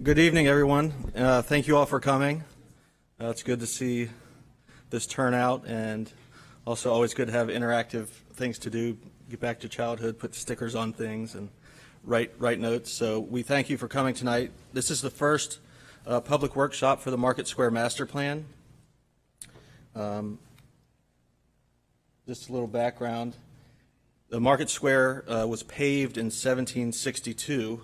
Good evening, everyone. Thank you all for coming. It's good to see this turnout, and also always good to have interactive things to do, get back to childhood, put stickers on things, and write notes. So we thank you for coming tonight. This is the first public workshop for the Market Square Master Plan. Just a little background. The Market Square was paved in 1762,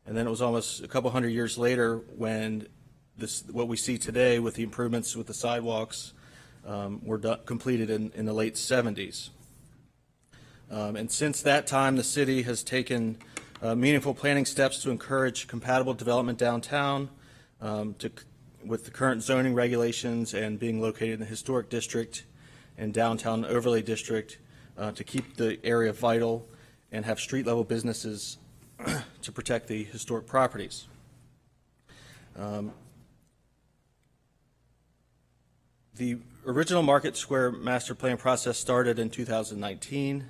and then it was almost a couple hundred years later when what we see today with the improvements with the sidewalks were completed in the late 70s. And since that time, the city has taken meaningful planning steps to encourage compatible development downtown with the current zoning regulations and being located in the historic district and downtown overlay district to keep the area vital and have street level businesses to protect the historic properties. The original Market Square Master Plan process started in 2019,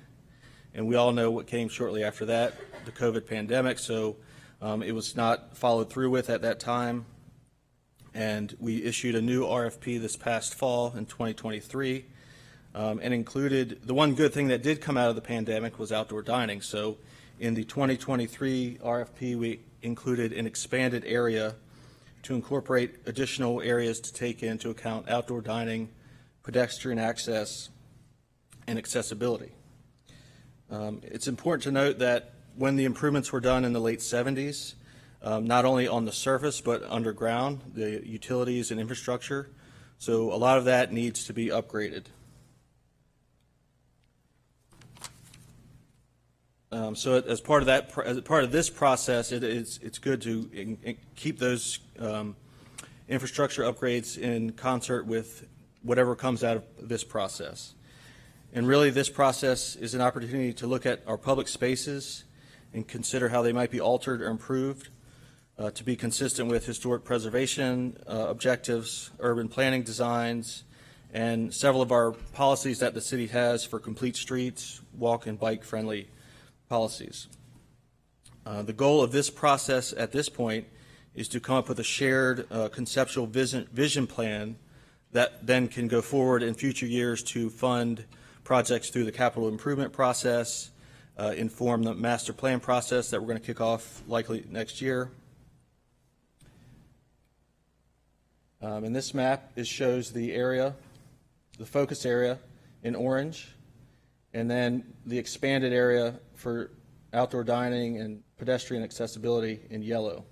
and we all know what came shortly after that, the COVID pandemic, so it was not followed through with at that time, and we issued a new RFP this past fall in 2023, and included, the one good thing that did come out of the pandemic was outdoor dining. So in the 2023 RFP, we included an expanded area to incorporate additional areas to take into account outdoor dining, pedestrian access, and accessibility. It's important to note that when the improvements were done in the late 70s, not only on the surface but underground, the utilities and infrastructure, so a lot of that needs to be upgraded. So as part of this process, it's good to keep those infrastructure upgrades in concert with whatever comes out of this process. And really, this process is an opportunity to look at our public spaces and consider how they might be altered or improved to be consistent with historic preservation objectives, urban planning designs, and several of our policies that the city has for complete streets, walk and bike friendly policies. The goal of this process at this point is to come up with a shared conceptual vision plan that then can go forward in future years to fund projects through the capital improvement process, inform the master plan process that we're going to kick off likely next year. And this map shows the area, the focus area in orange, and then the expanded area for outdoor dining and pedestrian accessibility in yellow.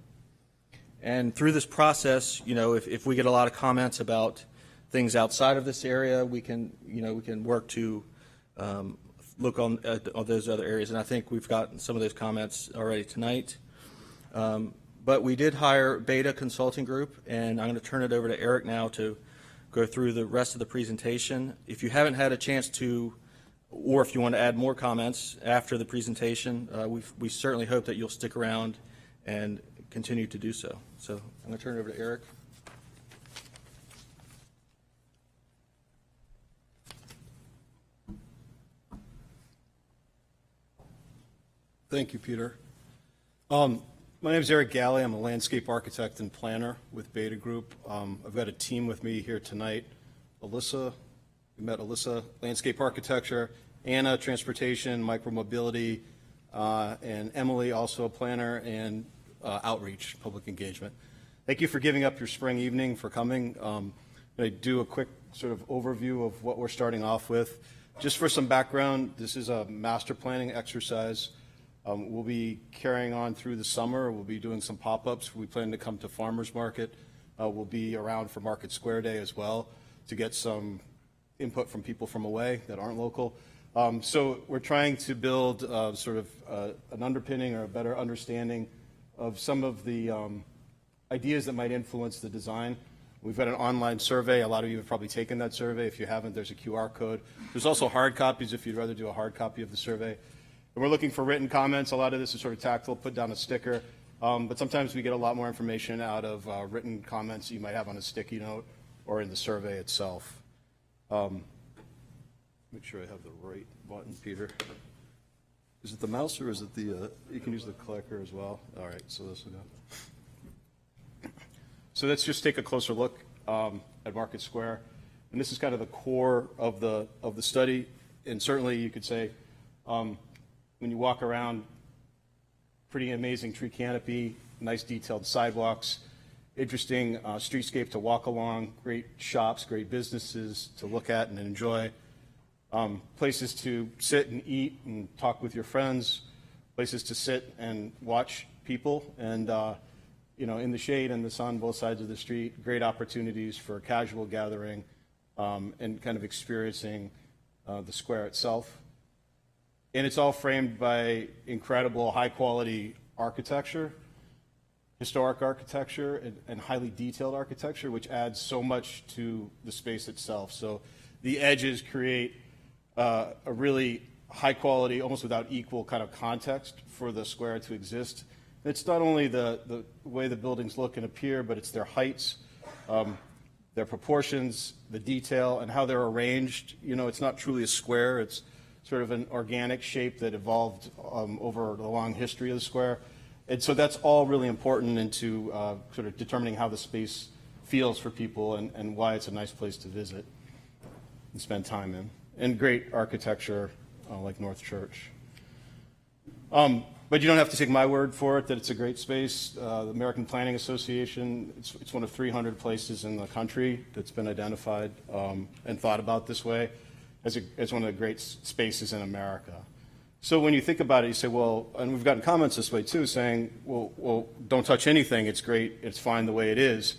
And through this process, if we get a lot of comments about things outside of this area, we can work to look on those other areas. And I think we've gotten some of those comments already tonight. But we did hire Beta Consulting Group, and I'm going to turn it over to Eric now to go through the rest of the presentation. If you haven't had a chance to, or if you want to add more comments after the presentation, we certainly hope that you'll stick around and continue to do so. So I'm going to turn it over to Eric. Thank you, Peter. My name is Eric Galley. I'm a landscape architect and planner with Beta Group. I've got a team with me here tonight. Alyssa, we met Alyssa, landscape architecture, Anna, transportation, micromobility, and Emily, also a planner, and outreach, public engagement. Thank you for giving up your spring evening, for coming. I'm going to do a quick sort of overview of what we're starting off with. Just for some background, this is a master planning exercise. We'll be carrying on through the summer. We'll be doing some pop-ups. We plan to come to Farmers Market. We'll be around for Market Square Day as well to get some input from people from away that aren't local. So we're trying to build sort of an underpinning or a better understanding of some of the ideas that might influence the design. We've got an online survey. A lot of you have probably taken that survey. If you haven't, there's a QR code. There's also hard copies if you'd rather do a hard copy of the survey. And we're looking for written comments. A lot of this is sort of tactile, put down a sticker. But sometimes we get a lot more information out of written comments you might have on a sticky note or in the survey itself. Make sure I have the right button, Peter. Is it the mouse or is it the, you can use the clicker as well? All right, so this will go. So let's just take a closer look at Market Square. And this is kind of the core of the study. And certainly you could say, when you walk around, pretty amazing tree canopy, nice detailed sidewalks, interesting streetscape to walk along, great shops, great businesses to look at and enjoy, places to sit and eat and talk with your friends, places to sit and watch people, and in the shade and the sun, both sides of the street, great opportunities for casual gathering and kind of experiencing the square itself. And it's all framed by incredible high-quality architecture, historic architecture, and highly detailed architecture, which adds so much to the space itself. So the edges create a really high-quality, almost without equal kind of context for the square to exist. And it's not only the way the buildings look and appear, but it's their heights, their proportions, the detail, and how they're arranged. It's not truly a square. It's sort of an organic shape that evolved over the long history of the square. And so that's all really important into sort of determining how the space feels for people and why it's a nice place to visit and spend time in. And great architecture like North Church. But you don't have to take my word for it that it's a great space. The American Planning Association, it's one of 300 places in the country that's been identified and thought about this way as one of the great spaces in America. So when you think about it, you say, well, and we've gotten comments this way too, saying, well, don't touch anything. It's great. It's fine the way it is.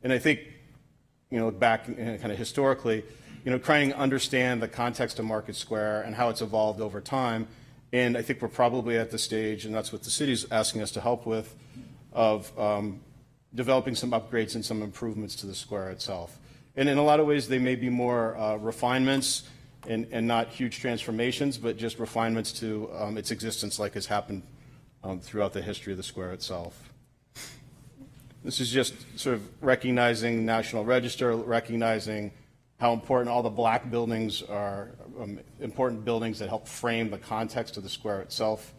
And I think, back kind of historically, trying to understand the context of Market Square and how it's evolved over time. And I think we're probably at the stage, and that's what the city's asking us to help with, of developing some upgrades and some improvements to the square itself. And in a lot of ways, they may be more refinements and not huge transformations, but just refinements to its existence like has happened throughout the history of the square itself. This is just sort of recognizing National Register, recognizing how important all the black buildings are, important buildings that help frame the context of the square itself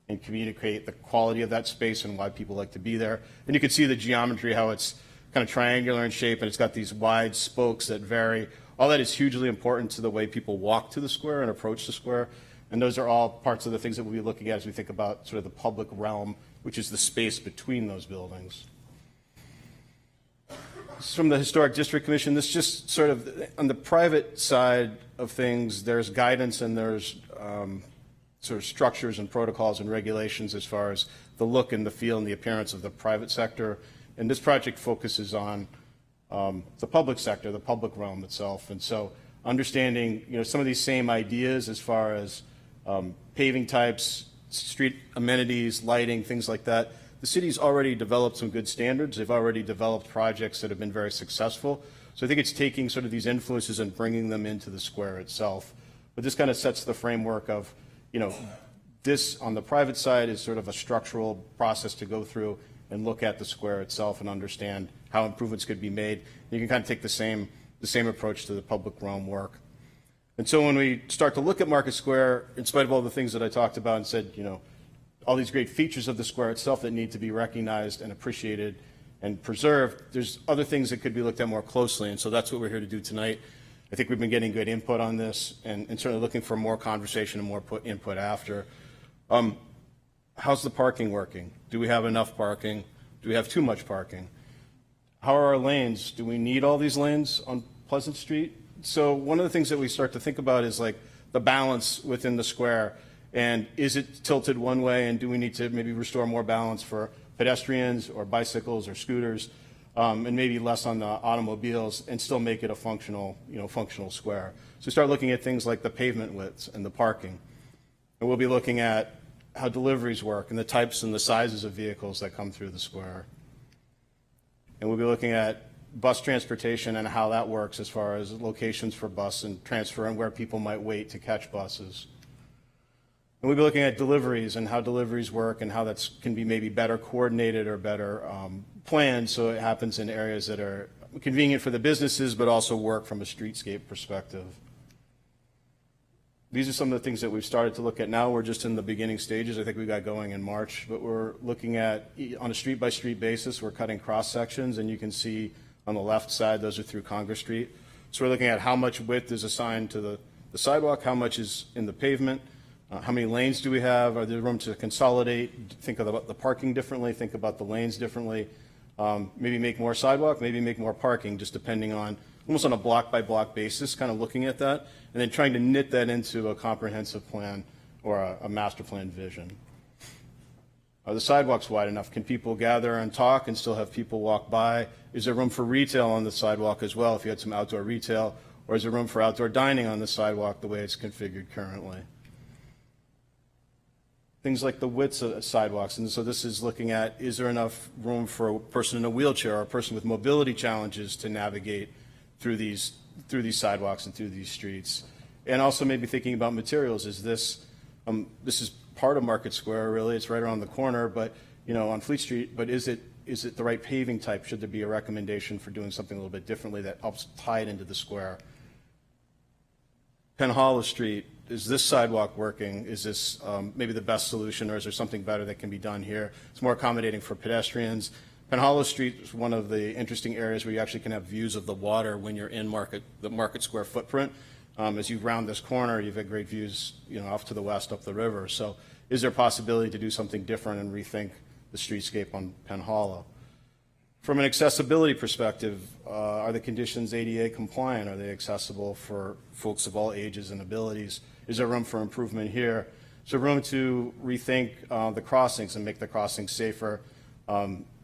and communicate the quality of that space and why people like to be there. And you can see the geometry, how it's kind of triangular in shape, and it's got these wide spokes that vary. All that is hugely important to the way people walk to the square and approach the square. And those are all parts of the things that we'll be looking at as we think about sort of the public realm, which is the space between those buildings. This is from the Historic District Commission. This just sort of, on the private side of things, there's guidance and there's sort of structures and protocols and regulations as far as the look and the feel and the appearance of the private sector. And this project focuses on the public sector, the public realm itself. And so understanding, some of these same ideas as far as paving types, street amenities, lighting, things like that. The city's already developed some good standards. They've already developed projects that have been very successful. So I think it's taking sort of these influences and bringing them into the square itself. But this kind of sets the framework of, this on the private side is sort of a structural process to go through and look at the square itself and understand how improvements could be made. And you can kind of take the same approach to the public realm work. And so when we start to look at Market Square, in spite of all the things that I talked about and said, all these great features of the square itself that need to be recognized and appreciated and preserved, there's other things that could be looked at more closely. And so that's what we're here to do tonight. I think we've been getting good input on this and certainly looking for more conversation and more input after. How's the parking working? Do we have enough parking? Do we have too much parking? How are our lanes? Do we need all these lanes on Pleasant Street? So one of the things that we start to think about is like the balance within the square. And is it tilted one way, and do we need to maybe restore more balance for pedestrians or bicycles or scooters, and maybe less on the automobiles, and still make it a functional square? So start looking at things like the pavement widths and the parking. And we'll be looking at how deliveries work and the types and the sizes of vehicles that come through the square. And we'll be looking at bus transportation and how that works as far as locations for bus and transfer and where people might wait to catch buses. And we'll be looking at deliveries and how deliveries work and how that can be maybe better coordinated or better planned so it happens in areas that are convenient for the businesses but also work from a streetscape perspective. These are some of the things that we've started to look at now. We're just in the beginning stages. I think we got going in March, but we're looking at, on a street-by-street basis, we're cutting cross-sections, and you can see on the left side, those are through Congress Street. So we're looking at how much width is assigned to the sidewalk, how much is in the pavement, how many lanes do we have, are there room to consolidate, think about the parking differently, think about the lanes differently, maybe make more sidewalk, maybe make more parking, just depending on, almost on a block-by-block basis, kind of looking at that, and then trying to knit that into a comprehensive plan or a master plan vision. Are the sidewalks wide enough? Can people gather and talk and still have people walk by? Is there room for retail on the sidewalk as well if you had some outdoor retail? Or is there room for outdoor dining on the sidewalk the way it's configured currently? Things like the widths of sidewalks. And so this is looking at, is there enough room for a person in a wheelchair or a person with mobility challenges to navigate through these sidewalks and through these streets? And also maybe thinking about materials. Is this, this is part of Market Square, really. It's right around the corner, but, you know, on Fleet Street, but is it the right paving type? Should there be a recommendation for doing something a little bit differently that helps tie it into the square? Penn Hollow Street, is this sidewalk working? Is this maybe the best solution, or is there something better that can be done here? It's more accommodating for pedestrians. Penn Hollow Street is one of the interesting areas where you actually can have views of the water when you're in the Market Square footprint. As you round this corner, you've got great views, you know, off to the west, up the river. So is there a possibility to do something different and rethink the streetscape on Penn Hollow? From an accessibility perspective, are the conditions ADA compliant? Are they accessible for folks of all ages and abilities? Is there room for improvement here? Is there room to rethink the crossings and make the crossings safer,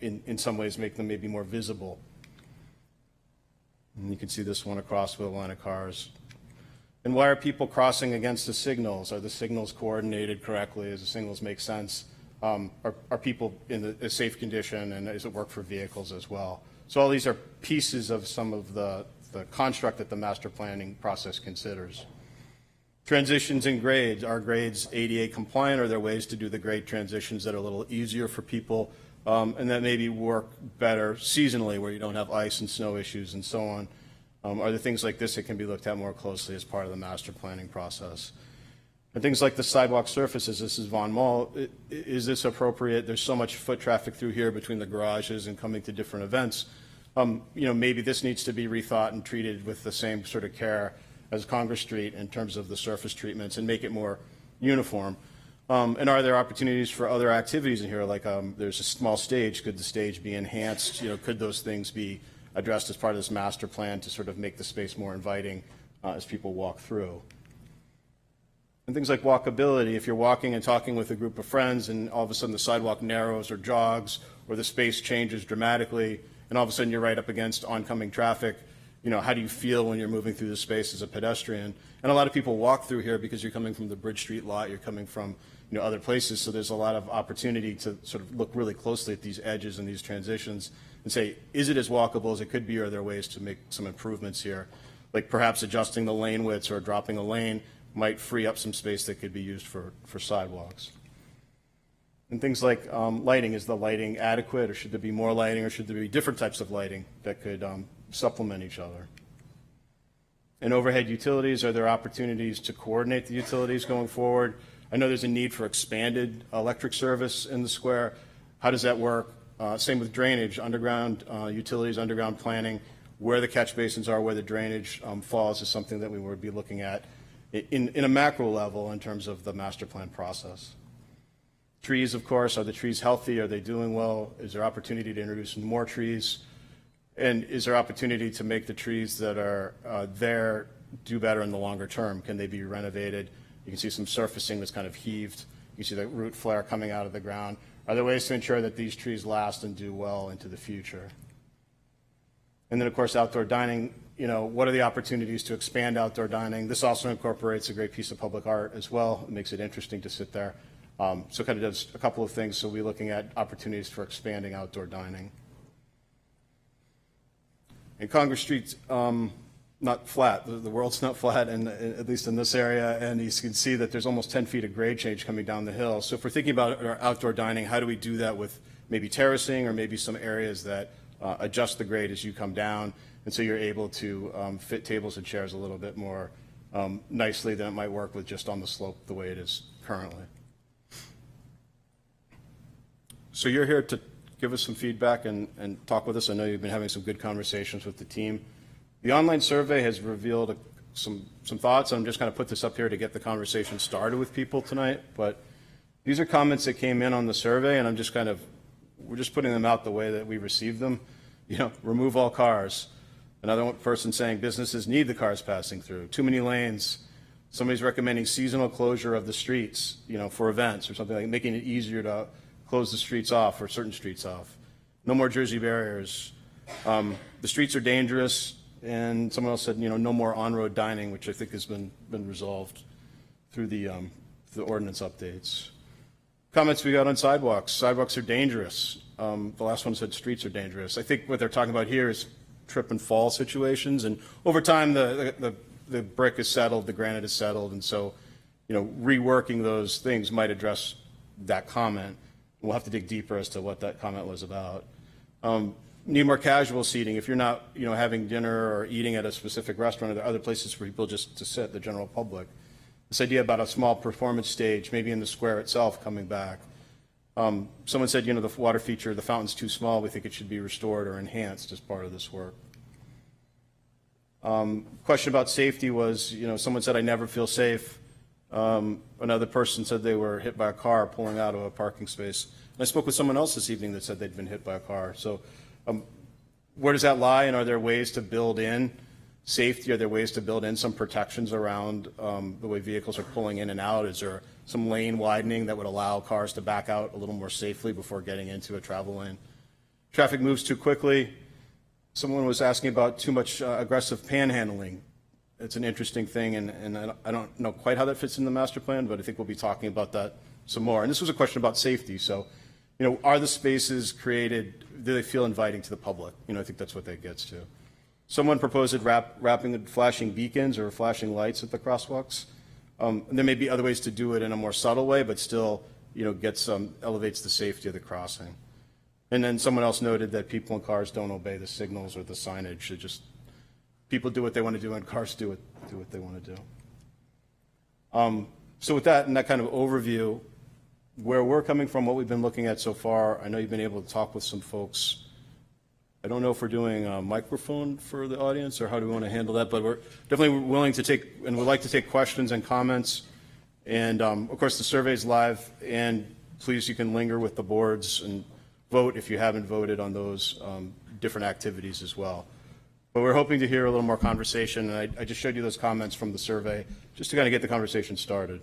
in some ways make them maybe more visible? And you can see this one across with a line of cars. And why are people crossing against the signals? Are the signals coordinated correctly? Does the signals make sense? Are people in a safe condition, and does it work for vehicles as well? So all these are pieces of some of the construct that the master planning process considers. Transitions in grades. Are grades ADA compliant? Are there ways to do the grade transitions that are a little easier for people and that maybe work better seasonally, where you don't have ice and snow issues and so on? Are there things like this that can be looked at more closely as part of the master planning process? And things like the sidewalk surfaces. This is Von Mall. Is this appropriate? There's so much foot traffic through here between the garages and coming to different events. You know, maybe this needs to be rethought and treated with the same sort of care as Congress Street in terms of the surface treatments, and make it more uniform. And are there opportunities for other activities in here? Like there's a small stage. Could the stage be enhanced? You know, could those things be addressed as part of this master plan to sort of make the space more inviting as people walk through? And things like walkability. If you're walking and talking with a group of friends and all of a sudden the sidewalk narrows or jogs, or the space changes dramatically, and all of a sudden you're right up against oncoming traffic, you know, how do you feel when you're moving through the space as a pedestrian? And a lot of people walk through here because you're coming from the Bridge Street lot, you're coming from, you know, other places, so there's a lot of opportunity to sort of look really closely at these edges and these transitions and say, is it as walkable as it could be, or are there ways to make some improvements here? Like perhaps adjusting the lane widths or dropping a lane might free up some space that could be used for sidewalks. And things like lighting. Is the lighting adequate, or should there be more lighting, or should there be different types of lighting that could supplement each other? And overhead utilities. Are there opportunities to coordinate the utilities going forward? I know there's a need for expanded electric service in the square. How does that work? Same with drainage, underground utilities, underground planning. Where the catch basins are, where the drainage falls is something that we would be looking at in a macro level in terms of the master plan process. Trees, of course, are the trees healthy? Are they doing well? Is there opportunity to introduce more trees? And is there opportunity to make the trees that are there do better in the longer term? Can they be renovated? You can see some surfacing that's kind of heaved. You see the root flare coming out of the ground. Are there ways to ensure that these trees last and do well into the future? And then, of course, outdoor dining. You know, what are the opportunities to expand outdoor dining? This also incorporates a great piece of public art as well. It makes it interesting to sit there. So it kind of does a couple of things. So we're looking at opportunities for expanding outdoor dining. And Congress Street's not flat. The world's not flat, and at least in this area. And you can see that there's almost 10 feet of grade change coming down the hill. So if we're thinking about our outdoor dining, how do we do that with maybe terracing, or maybe some areas that adjust the grade as you come down, and so you're able to fit tables and chairs a little bit more nicely than it might work with just on the slope the way it is currently. So you're here to give us some feedback and talk with us. I know you've been having some good conversations with the team. The online survey has revealed some thoughts. I'm just going to put this up here to get the conversation started with people tonight. But these are comments that came in on the survey, and we're just putting them out the way that we received them. Remove all cars. Another person saying businesses need the cars passing through. Too many lanes. Somebody's recommending seasonal closure of the streets, for events or something like making it easier to close the streets off or certain streets off. No more Jersey barriers. The streets are dangerous. And someone else said, no more on-road dining, which I think has been resolved through the ordinance updates. Comments we got on sidewalks. Sidewalks are dangerous. The last one said streets are dangerous. I think what they're talking about here is trip and fall situations. And over time, the brick is settled, the granite is settled. And so, reworking those things might address that comment. We'll have to dig deeper as to what that comment was about. Need more casual seating. If you're not, having dinner or eating at a specific restaurant, or there are other places for people just to sit, the general public. This idea about a small performance stage, maybe in the square itself, coming back. Someone said, the water feature, the fountain's too small. We think it should be restored or enhanced as part of this work. Question about safety was, someone said, I never feel safe. Another person said they were hit by a car pulling out of a parking space. And I spoke with someone else this evening that said they'd been hit by a car. So where does that lie? And are there ways to build in safety? Are there ways to build in some protections around the way vehicles are pulling in and out? Is there some lane widening that would allow cars to back out a little more safely before getting into a travel lane? Traffic moves too quickly. Someone was asking about too much aggressive panhandling. It's an interesting thing, and I don't know quite how that fits in the master plan, but I think we'll be talking about that some more. And this was a question about safety. So, are the spaces created, do they feel inviting to the public? I think that's what that gets to. Someone proposed wrapping flashing beacons or flashing lights at the crosswalks. There may be other ways to do it in a more subtle way, but still, elevates the safety of the crossing. And then someone else noted that people in cars don't obey the signals or the signage. People do what they want to do, and cars do what they want to do. So with that and that kind of overview, where we're coming from, what we've been looking at so far, I know you've been able to talk with some folks. I don't know if we're doing a microphone for the audience or how do we want to handle that, but we're definitely willing to take and would like to take questions and comments. And of course, the survey is live, and please, you can linger with the boards and vote if you haven't voted on those different activities as well. But we're hoping to hear a little more conversation, and I just showed you those comments from the survey just to kind of get the conversation started.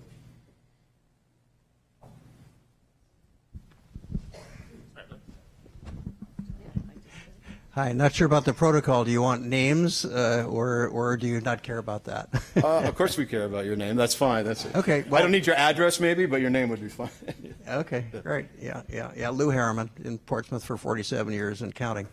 Hi, not sure about the protocol. Do you want names or do you not care about that? Of course we care about your name. That's fine. That's it. Okay. Well, I don't need your address maybe, but your name would be fine. Okay, great. Yeah. Lou Harriman in Portsmouth for 47 years and counting.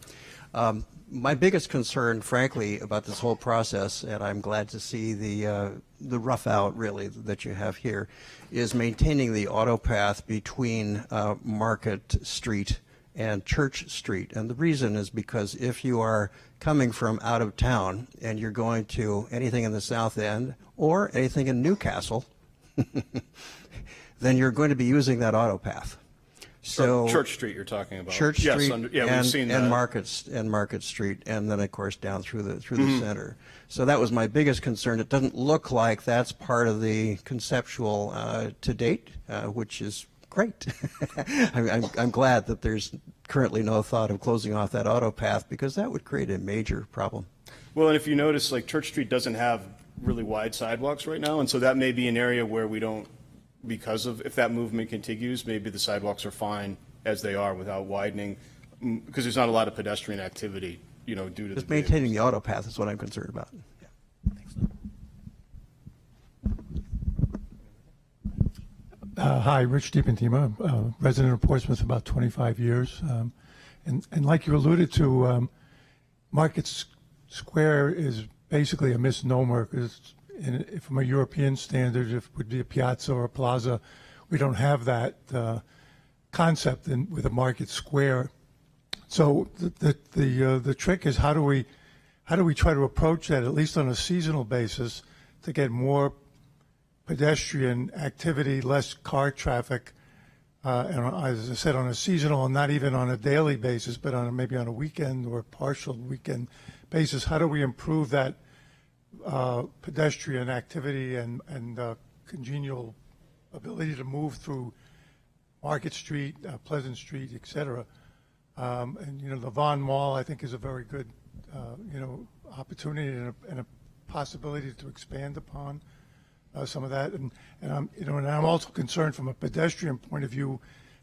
My biggest concern, frankly, about this whole process, and I'm glad to see the rough out really that you have here, is maintaining the auto path between Market Street and Church Street. And the reason is because if you are coming from out of town and you're going to anything in the South End or anything in Newcastle, then you're going to be using that auto path. So Church Street you're talking about. Church Street we've seen that. and Market Street, and then of course down through the center. So that was my biggest concern. It doesn't look like that's part of the conceptual to date, which is great. I'm glad that there's currently no thought of closing off that auto path, because that would create a major problem. Well, and if you notice, like Church Street doesn't have really wide sidewalks right now, and so that may be an area where we don't, because of if that movement continues, maybe the sidewalks are fine as they are without widening, because there's not a lot of pedestrian activity, due to Just the maintaining the auto path is what I'm concerned about. Hi, Rich DiPantima, resident of Portsmouth for about 25 years. And like you alluded to, Market Square is basically a misnomer, because from a European standard, if it would be a piazza or a plaza, we don't have that concept with a Market Square. So the trick is how do we try to approach that, at least on a seasonal basis, to get more pedestrian activity, less car traffic, and as I said, on a seasonal and not even on a daily basis, but on maybe on a weekend or partial weekend basis, how do we improve that pedestrian activity and congenial ability to move through Market Street, Pleasant Street, et cetera? And, the Vaughn Mall, I think, is a very good, opportunity and a possibility to expand upon some of that. And I'm also concerned from a pedestrian point of view,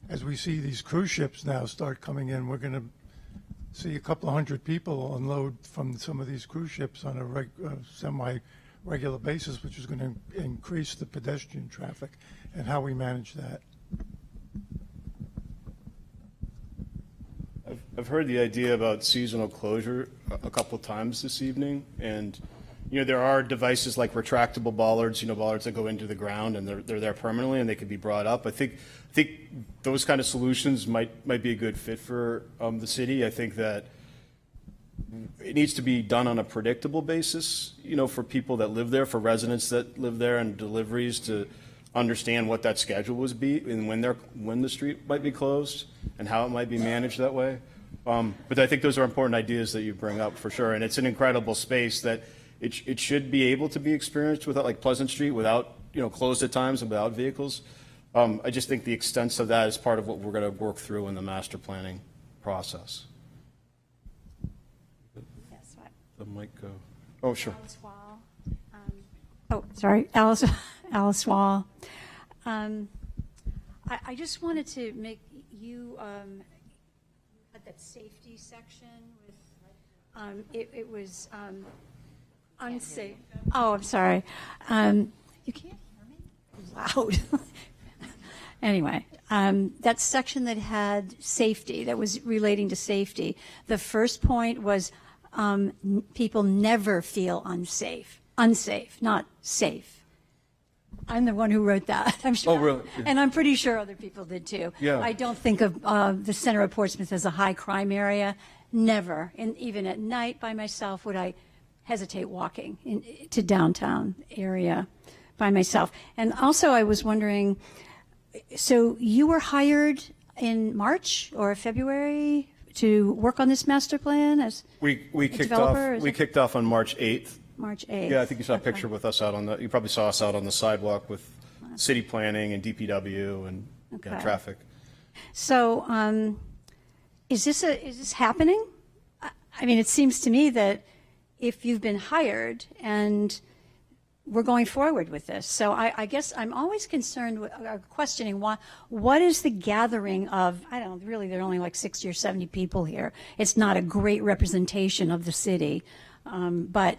as we see these cruise ships now start coming in, we're going to see a couple of hundred people unload from some of these cruise ships on a semi-regular basis, which is going to increase the pedestrian traffic, and how we manage that. I've heard the idea about seasonal closure a couple of times this evening, and there are devices like retractable bollards, bollards that go into the ground and they're there permanently and they can be brought up. I think those kind of solutions might be a good fit for the city. I think that it needs to be done on a predictable basis, for people that live there, for residents that live there, and deliveries to understand what that schedule would be and when the street might be closed and how it might be managed that way. But I think those are important ideas that you bring up for sure, and it's an incredible space that it should be able to be experienced without, like Pleasant Street, without, closed at times and without vehicles. I just think the extent of that is part of what we're going to work through in the master planning process. Yes, what? The mic go. Oh, sure. Alice Wall. Alice Wall. I just wanted to make you had that safety section with it was unsafe. Oh, I'm sorry. You can't hear me? Loud. Anyway, that section that had safety, that was relating to safety, the first point was people never feel unsafe, not safe. I'm the one who wrote that. I'm sure. Oh, really? And I'm pretty sure other people did too. Yeah. I don't think of the center of Portsmouth as a high crime area. Never. And even at night by myself would I hesitate walking to downtown area by myself. And also I was wondering, so you were hired in March or February to work on this master plan as We kicked developer, off. is We it? kicked off on March 8th. March 8th? Yeah, I think you saw a Okay. picture with us out on the. You probably saw us out on the sidewalk with city planning and DPW and Okay. traffic. So, is this happening? I mean, it seems to me that if you've been hired and we're going forward with this, so I guess I'm always concerned with questioning what is the gathering of? I don't know, really. There are only like 60 or 70 people here. It's not a great representation of the city, but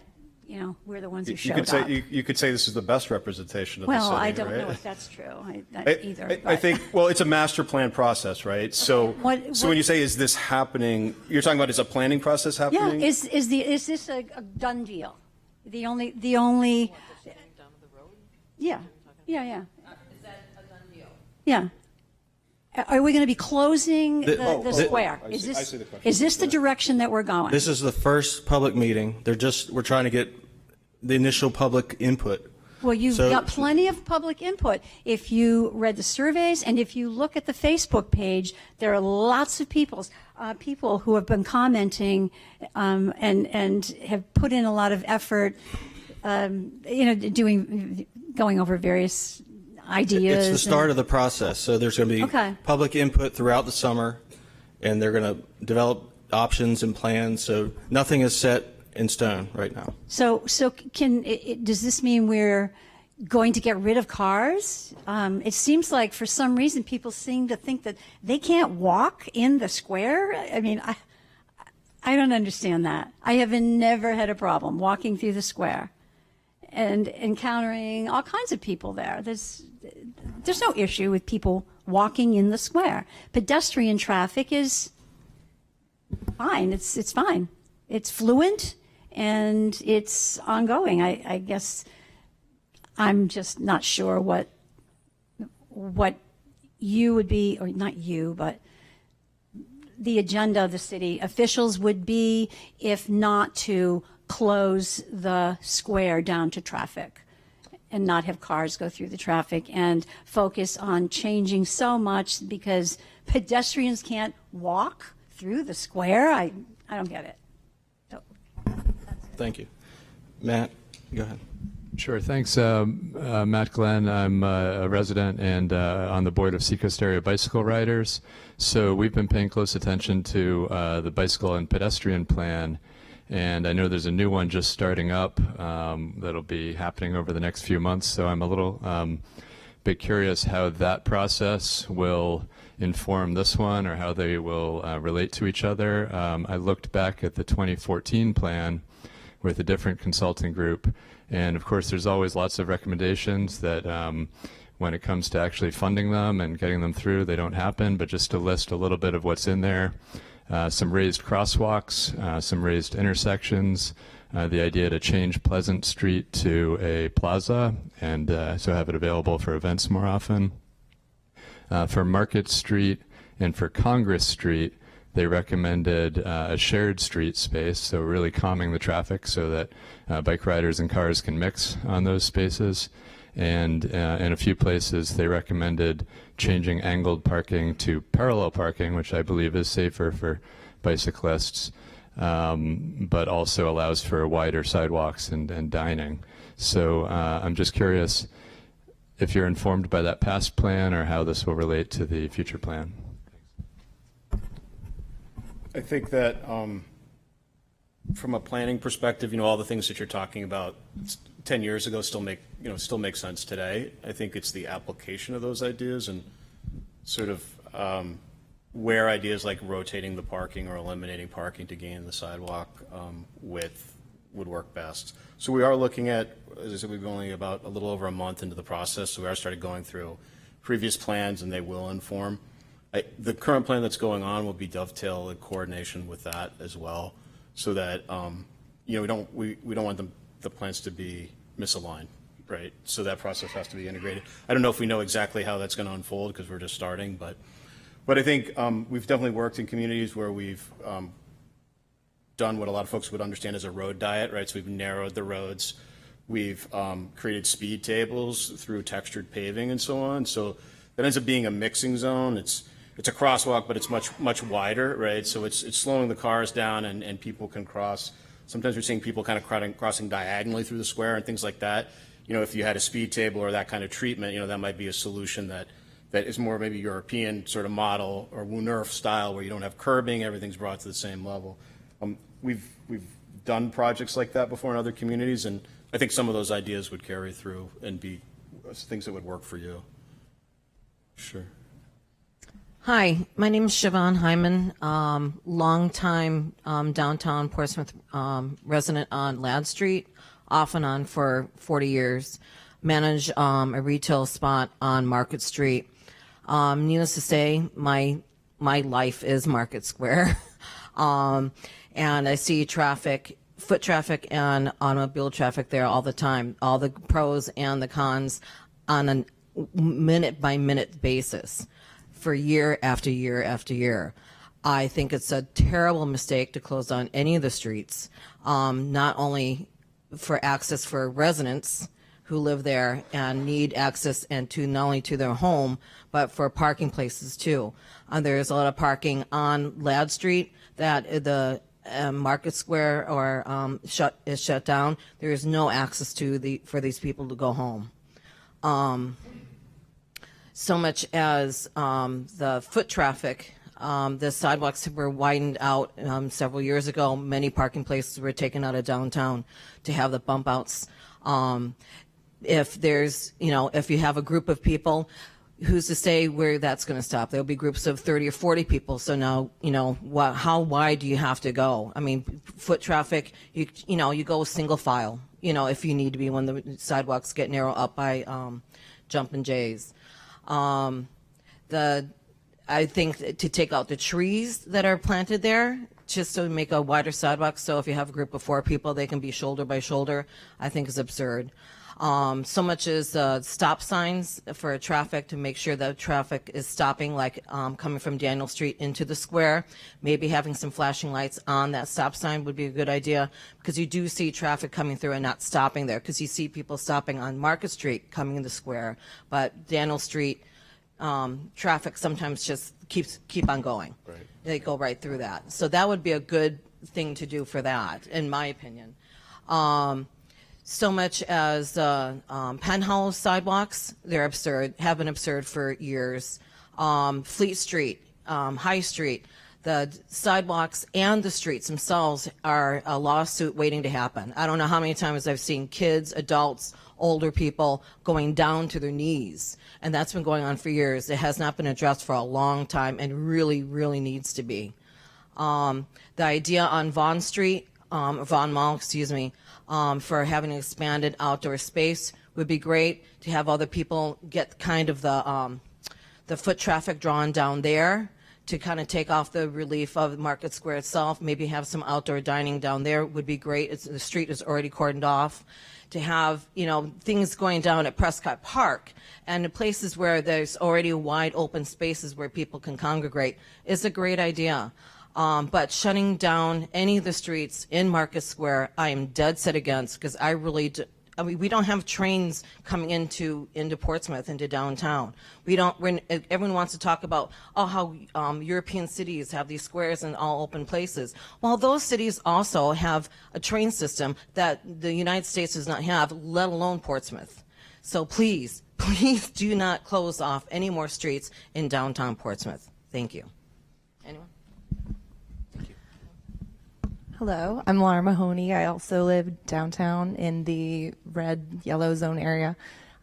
we're the ones who You showed could say up. you could say this is the best representation of the Well, city. I don't right? know if that's true either. I but- think, well, it's a master plan process, right? So, What- so when you say, is this happening, you're talking about, is a planning process Yeah, happening? is this a done deal? The only. Yeah. Is that a done deal? Yeah. Are we going to be closing the square? I see the question. Is this the direction that we're going? This is the first public meeting. We're trying to get the initial public input. Well, you've So- got plenty of public input. If you read the surveys and if you look at the Facebook page, there are lots of people who have been commenting and have put in a lot of effort, going over various ideas. It's the start of the process, so there's going to be Okay. public input throughout the summer, and they're going to develop options and plans, so nothing is set in stone right now. So does this mean we're going to get rid of cars? It seems like for some reason people seem to think that they can't walk in the square. I mean, I don't understand that. I have never had a problem walking through the square and encountering all kinds of people there. There's no issue with people walking in the square. Pedestrian traffic is fine. It's fine. It's fluent and it's ongoing. I guess I'm just not sure what you would be, or not you, but the agenda of the city officials would be, if not to close the square down to traffic. and not have cars go through the traffic and focus on changing so much because pedestrians can't walk through the square. I don't get it. So, Thank you. Matt, go ahead. Sure. Thanks, Matt Glenn. I'm a resident and on the board of Seacoast Area Bicycle Riders. So we've been paying close attention to the bicycle and pedestrian plan, and I know there's a new one just starting up that'll be happening over the next few months. So I'm a little bit curious how that process will inform this one or how they will relate to each other. I looked back at the 2014 plan with a different consulting group. And of course, there's always lots of recommendations that when it comes to actually funding them and getting them through, they don't happen. But just to list a little bit of what's in there, some raised crosswalks, some raised intersections, the idea to change Pleasant Street to a plaza and so have it available for events more often. For Market Street and for Congress Street, they recommended a shared street space, so really calming the traffic so that bike riders and cars can mix on those spaces. And in a few places, they recommended changing angled parking to parallel parking, which I believe is safer for bicyclists, but also allows for wider sidewalks and dining. So I'm just curious if you're informed by that past plan or how this will relate to the future plan. I think that from a planning perspective, all the things that you're talking about 10 years ago still make sense today. I think it's the application of those ideas and sort of where ideas like rotating the parking or eliminating parking to gain the sidewalk width would work best. So we are looking at, as I said, we've only about a little over a month into the process, so we are started going through previous plans and they will inform. The current plan that's going on will be dovetail in coordination with that as well, so that we don't want the plans to be misaligned, right? So that process has to be integrated. I don't know if we know exactly how that's going to unfold because we're just starting, but I think we've definitely worked in communities where we've done what a lot of folks would understand as a road diet, right? So we've narrowed the roads, we've created speed tables through textured paving and so on. So that ends up being a mixing zone. It's a crosswalk, but it's much wider, right? So it's slowing the cars down and people can cross. Sometimes we're seeing people kind of crossing diagonally through the square and things like that. If you had a speed table or that kind of treatment, that might be a solution that is more maybe European sort of model or WUNERF style where you don't have curbing, everything's brought to the same level. We've done projects like that before in other communities, and I think some of those ideas would carry through and be things that would work for you. Sure. Hi, my name is Siobhan Hyman, longtime downtown Portsmouth resident on Ladd Street, off and on for 40 years. Manage a retail spot on Market Street. Needless to say, my life is Market Square, and I see foot traffic and automobile traffic there all the time, all the pros and the cons on a minute-by-minute basis for year after year after year. I think it's a terrible mistake to close down any of the streets, not only for access for residents who live there and need access and to not only to their home, but for parking places too. There's a lot of parking on Ladd Street that the Market Square or is shut down. There is no access for these people to go home. So much as the foot traffic, the sidewalks were widened out several years ago. Many parking places were taken out of downtown to have the bump outs. If you have a group of people, who's to say where that's going to stop? There'll be groups of 30 or 40 people. So now, how wide do you have to go? I mean, foot traffic, you go single file, if you need to be when the sidewalks get narrow up by Jumpin' Jays. I think to take out the trees that are planted there just to make a wider sidewalk, so if you have a group of 4 people, they can be shoulder by shoulder, I think is absurd. So much as stop signs for traffic to make sure that traffic is stopping, like coming from Daniel Street into the square. Maybe having some flashing lights on that stop sign would be a good idea, because you do see traffic coming through and not stopping there, because you see people stopping on Market Street coming in the square, but Daniel Street traffic sometimes just keep on going. Right. They go right through that. So that would be a good thing to do for that, in my opinion. So much as Penthouse sidewalks, they're absurd, have been absurd for years. Fleet Street, High Street, the sidewalks and the streets themselves are a lawsuit waiting to happen. I don't know how many times I've seen kids, adults, older people going down to their knees, and that's been going on for years. It has not been addressed for a long time and really, really needs to be. The idea on Vaughan Street, Vaughan Mall, excuse me, for having an expanded outdoor space would be great, to have other people get kind of the foot traffic drawn down there, to kind of take off the relief of Market Square itself. Maybe have some outdoor dining down there would be great. The street is already cordoned off. To have, you know, things going down at Prescott Park and the places where there's already wide open spaces where people can congregate is a great idea. But shutting down any of the streets in Market Square, I am dead set against, because I really I mean, we don't have trains coming into Portsmouth, into downtown. Everyone wants to talk about, how European cities have these squares and all open places. Well, those cities also have a train system that the United States does not have, let alone Portsmouth. So please, please do not close off any more streets in downtown Portsmouth. Thank you. Anyone? Hello, I'm Laura Mahoney. I also live downtown in the red, yellow zone area.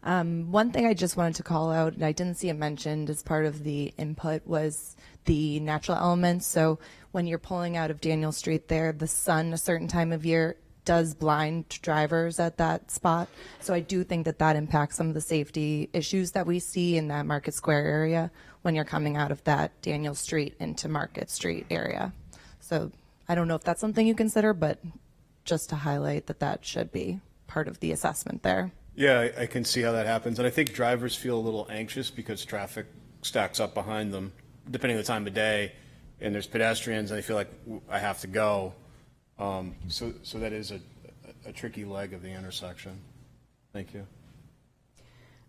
One thing I just wanted to call out, and I didn't see it mentioned as part of the input, was the natural elements. So when you're pulling out of Daniel Street there, the sun a certain time of year does blind drivers at that spot. So I do think that that impacts some of the safety issues that we see in that Market Square area when you're coming out of that Daniel Street into Market Street area. So I don't know if that's something you consider, but just to highlight that that should be part of the assessment there. Yeah, I can see how that happens. And I think drivers feel a little anxious because traffic stacks up behind them, depending on the time of day, and there's pedestrians, and they feel like I have to go. So that is a tricky leg of the intersection. Thank you.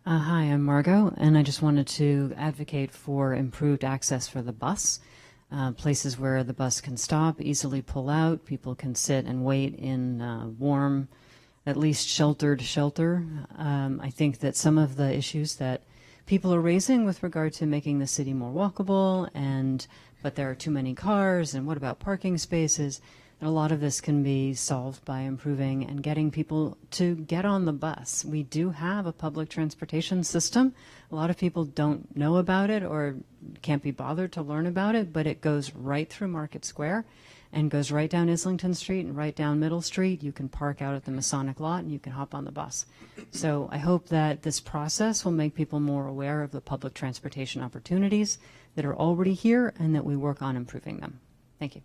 Hi, I'm Margot, and I just wanted to advocate for improved access for the bus. Places where the bus can stop, easily pull out, people can sit and wait in warm, at least sheltered shelter. I think that some of the issues that people are raising with regard to making the city more walkable, but there are too many cars, and what about parking spaces? And a lot of this can be solved by improving and getting people to get on the bus. We do have a public transportation system. A lot of people don't know about it or can't be bothered to learn about it, but it goes right through Market Square and goes right down Islington Street and right down Middle Street. You can park out at the Masonic lot and you can hop on the bus. So I hope that this process will make people more aware of the public transportation opportunities that are already here and that we work on improving them. Thank you.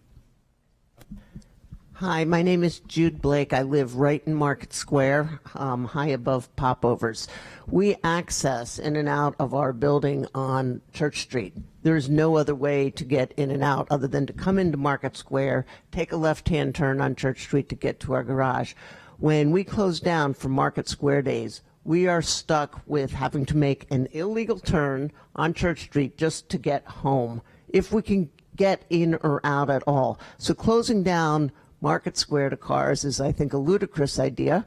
Hi, my name is Jude Blake. I live right in Market Square, high above Popovers. We access in and out of our building on Church Street. There's no other way to get in and out other than to come into Market Square, take a left-hand turn on Church Street to get to our garage. When we close down for Market Square days, we are stuck with having to make an illegal turn on Church Street just to get home, if we can get in or out at all. So closing down Market Square to cars is, I think, a ludicrous idea.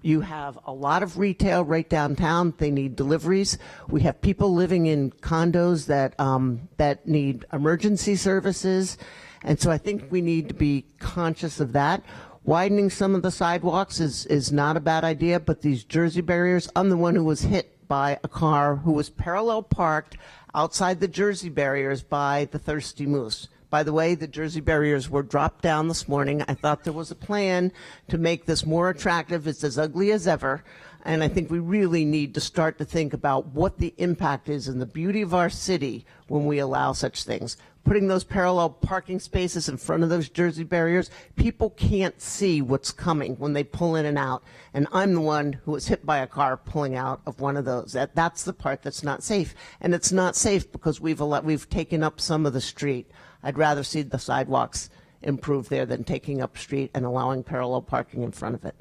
You have a lot of retail right downtown. They need deliveries. We have people living in condos that need emergency services. And so I think we need to be conscious of that. Widening some of the sidewalks is not a bad idea, but these Jersey barriers, I'm the one who was hit by a car who was parallel parked outside the Jersey barriers by the Thirsty Moose. By the way, the Jersey barriers were dropped down this morning. I thought there was a plan to make this more attractive. It's as ugly as ever. And I think we really need to start to think about what the impact is and the beauty of our city when we allow such things. putting those parallel parking spaces in front of those Jersey barriers, people can't see what's coming when they pull in and out. And I'm the one who was hit by a car pulling out of one of those. That's the part that's not safe. And it's not safe because we've taken up some of the street. I'd rather see the sidewalks improve there than taking up street and allowing parallel parking in front of it.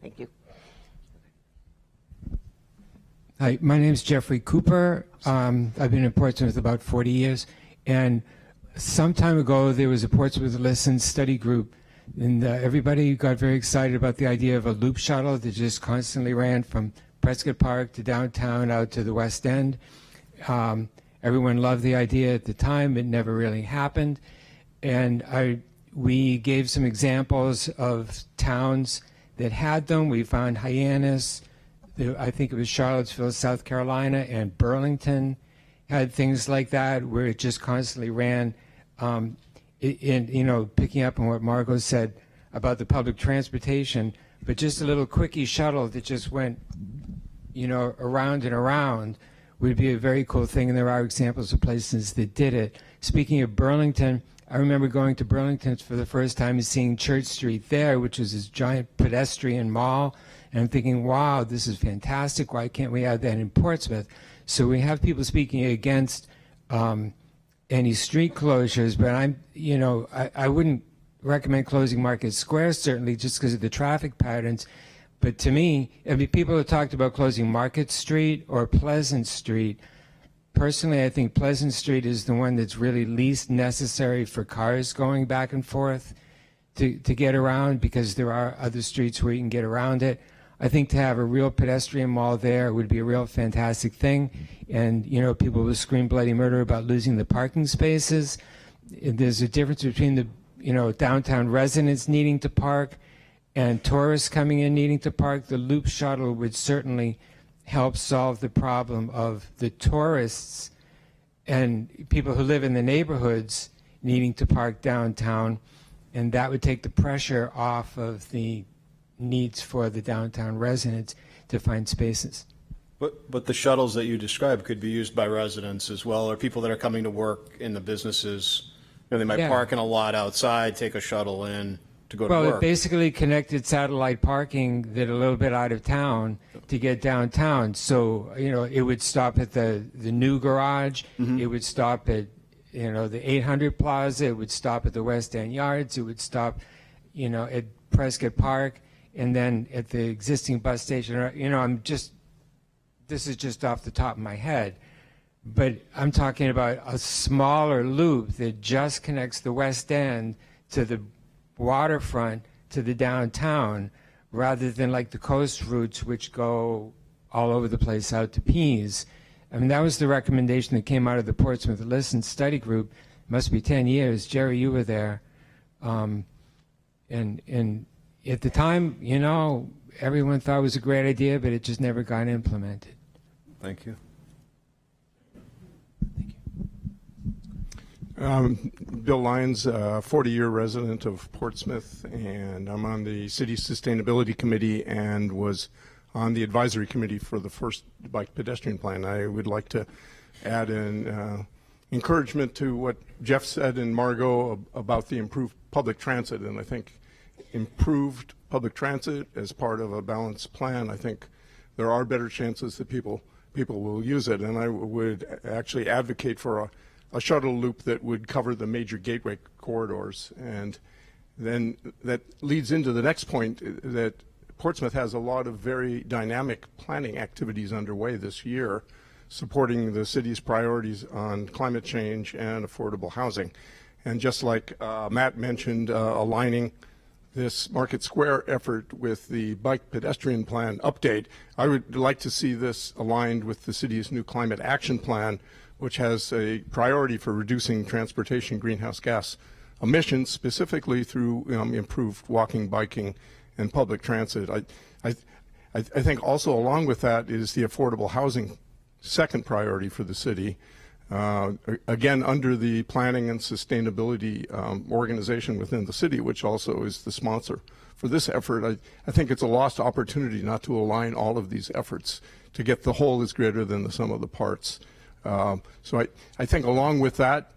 Thank you. Hi, my name is Jeffrey Cooper. I've been in Portsmouth about 40 years. And some time ago, there was a Portsmouth Listen study group, and everybody got very excited about the idea of a loop shuttle that just constantly ran from Prescott Park to downtown out to the West End. Everyone loved the idea at the time. It never really happened. And we gave some examples of towns that had them. We found Hyannis, I think it was Charlottesville, South Carolina, and Burlington had things like that where it just constantly ran. Picking up on what Margot said about the public transportation, but just a little quickie shuttle that just went, around and around would be a very cool thing. And there are examples of places that did it. Speaking of Burlington, I remember going to Burlington for the first time and seeing Church Street there, which was this giant pedestrian mall. And I'm thinking, wow, this is fantastic. Why can't we have that in Portsmouth? So we have people speaking against any street closures, but I wouldn't recommend closing Market Square, certainly, just because of the traffic patterns. But to me, people have talked about closing Market Street or Pleasant Street. Personally, I think Pleasant Street is the one that's really least necessary for cars going back and forth to get around, because there are other streets where you can get around it. I think to have a real pedestrian mall there would be a real fantastic thing. And, people will scream bloody murder about losing the parking spaces. There's a difference between the, downtown residents needing to park and tourists coming in needing to park. The loop shuttle would certainly help solve the problem of the tourists and people who live in the neighborhoods needing to park downtown. And that would take the pressure off of the needs for the downtown residents to find spaces. But the shuttles that you described could be used by residents as well, or people that are coming to work in the businesses. They might park in a lot outside, take a shuttle in to go to work. Well, it basically connected satellite parking that a little bit out of town to get downtown. So, it would stop at the new garage. It would stop at, the 800 Plaza. It would stop at the West End Yards. It would stop, at Prescott Park. And then at the existing bus station, this is just off the top of my head, but I'm talking about a smaller loop that just connects the West End to the waterfront to the downtown, rather than like the coast routes, which go all over the place out to Pease. I mean, that was the recommendation that came out of the Portsmouth Listen study group. It must be 10 years. Jerry, you were there. And at the time, everyone thought it was a great idea, but it just never got implemented. Thank you. Bill Lyons, 40-year resident of Portsmouth, and I'm on the City Sustainability Committee and was on the advisory committee for the first bike pedestrian plan. I would like to add an encouragement to what Jeff said and Margot about the improved public transit, and I think improved public transit as part of a balanced plan, I think there are better chances that people will use it. And I would actually advocate for a shuttle loop that would cover the major gateway corridors. And then that leads into the next point, that Portsmouth has a lot of very dynamic planning activities underway this year, supporting the city's priorities on climate change and affordable housing. And just like Matt mentioned, aligning this Market Square effort with the bike pedestrian plan update, I would like to see this aligned with the city's new climate action plan, which has a priority for reducing transportation greenhouse gas emissions, specifically through improved walking, biking, and public transit. I think also along with that is the affordable housing second priority for the city. Again, under the planning and sustainability organization within the city, which also is the sponsor for this effort, I think it's a lost opportunity not to align all of these efforts to get the whole is greater than the sum of the parts. So I think along with that,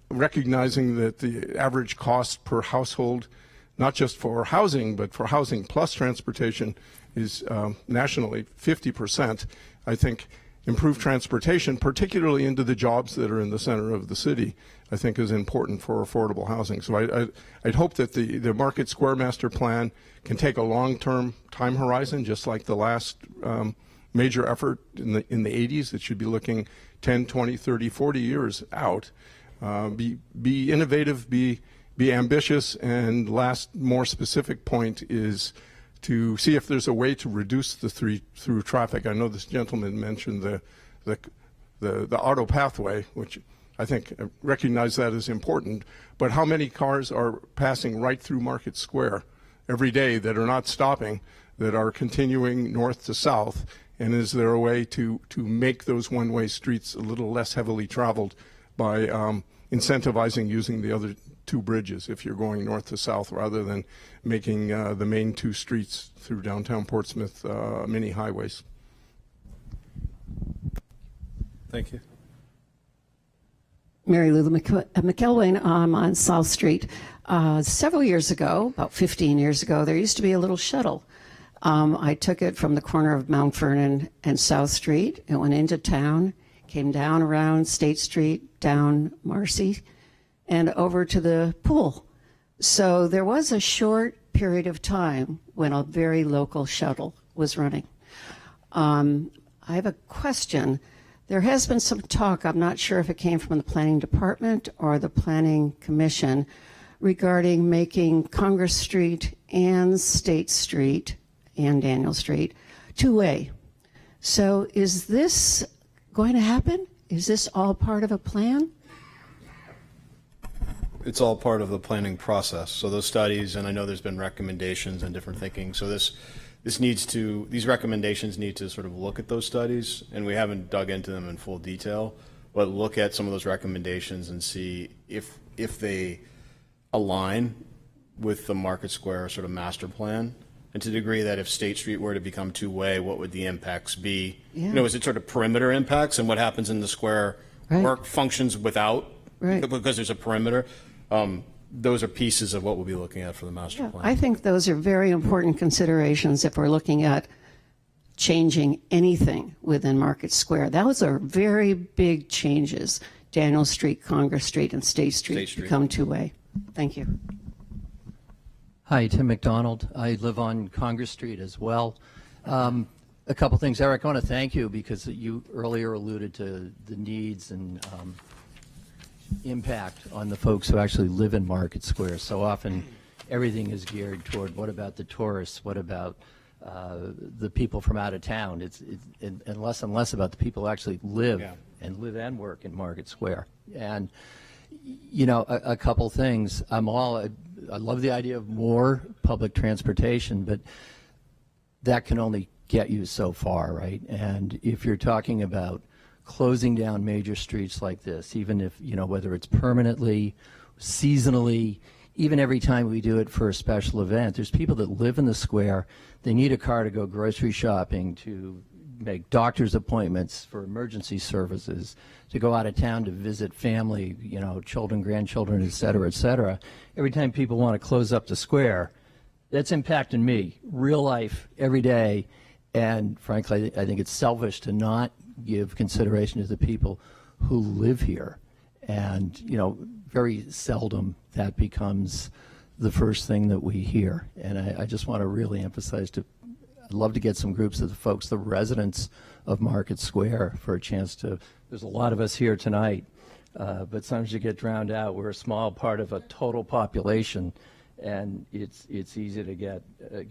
recognizing that the average cost per household, not just for housing, but for housing plus transportation, is nationally 50%. I think improved transportation, particularly into the jobs that are in the center of the city, I think is important for affordable housing. So I'd hope that the Market Square Master Plan can take a long-term time horizon, just like the last major effort in the 80s. It should be looking 10, 20, 30, 40 years out. Be innovative, be ambitious, and last more specific point is to see if there's a way to reduce the through traffic. I know this gentleman mentioned the auto pathway, which I think I recognize that as important, but how many cars are passing right through Market Square every day that are not stopping, that are continuing north to south, and is there a way to make those one-way streets a little less heavily traveled by incentivizing using the other two bridges if you're going north to south, rather than making the main two streets through downtown Portsmouth mini highways? Thank you. Mary Lou McElwain. I'm on South Street. Several years ago, about 15 years ago, there used to be a little shuttle. I took it from the corner of Mount Vernon and South Street. It went into town, came down around State Street, down Marcy, and over to the pool. So there was a short period of time when a very local shuttle was running. I have a question. There has been some talk, I'm not sure if it came from the Planning Department or the Planning Commission, regarding making Congress Street and State Street and Daniel Street two-way. So is this going to happen? Is this all part of a plan? It's all part of the planning process. So those studies, and I know there's been recommendations and different thinking. So these recommendations need to sort of look at those studies, and we haven't dug into them in full detail, but look at some of those recommendations and see if they align with the Market Square sort of master plan, and to the degree that if State Street were to become two-way, what would the impacts be? Yeah. You know, is it sort of perimeter impacts, and what happens in the square work functions without, because there's a perimeter? Those are pieces of what we'll be looking at for the master plan. I think those are very important considerations if we're looking at changing anything within Market Square. Those are very big changes. Daniel Street, Congress Street, and State Street become two-way. Thank you. Hi, Tim McDonald. I live on Congress Street as well. A couple things. Eric, I want to thank you because you earlier alluded to the needs and impact on the folks who actually live in Market Square. So often everything is geared toward what about the tourists, what about the people from out of town. It's and less about the people who actually live and work in Market Square. And you know, a couple things. I love the idea of more public transportation, but that can only get you so far, right? And if you're talking about closing down major streets like this, even if, you know, whether it's permanently, seasonally, even every time we do it for a special event, there's people that live in the square. They need a car to go grocery shopping, to make doctor's appointments, for emergency services, to go out of town to visit family, you know, children, grandchildren, et cetera, et cetera. Every time people want to close up the square, that's impacting me, real life, every day. And frankly, I think it's selfish to not give consideration to the people who live here. And, you know, very seldom that becomes the first thing that we hear. And I just want to really emphasize I'd love to get some groups of the folks, the residents of Market Square, for a chance to, there's a lot of us here tonight, but sometimes you get drowned out. We're a small part of a total population, and it's easy to get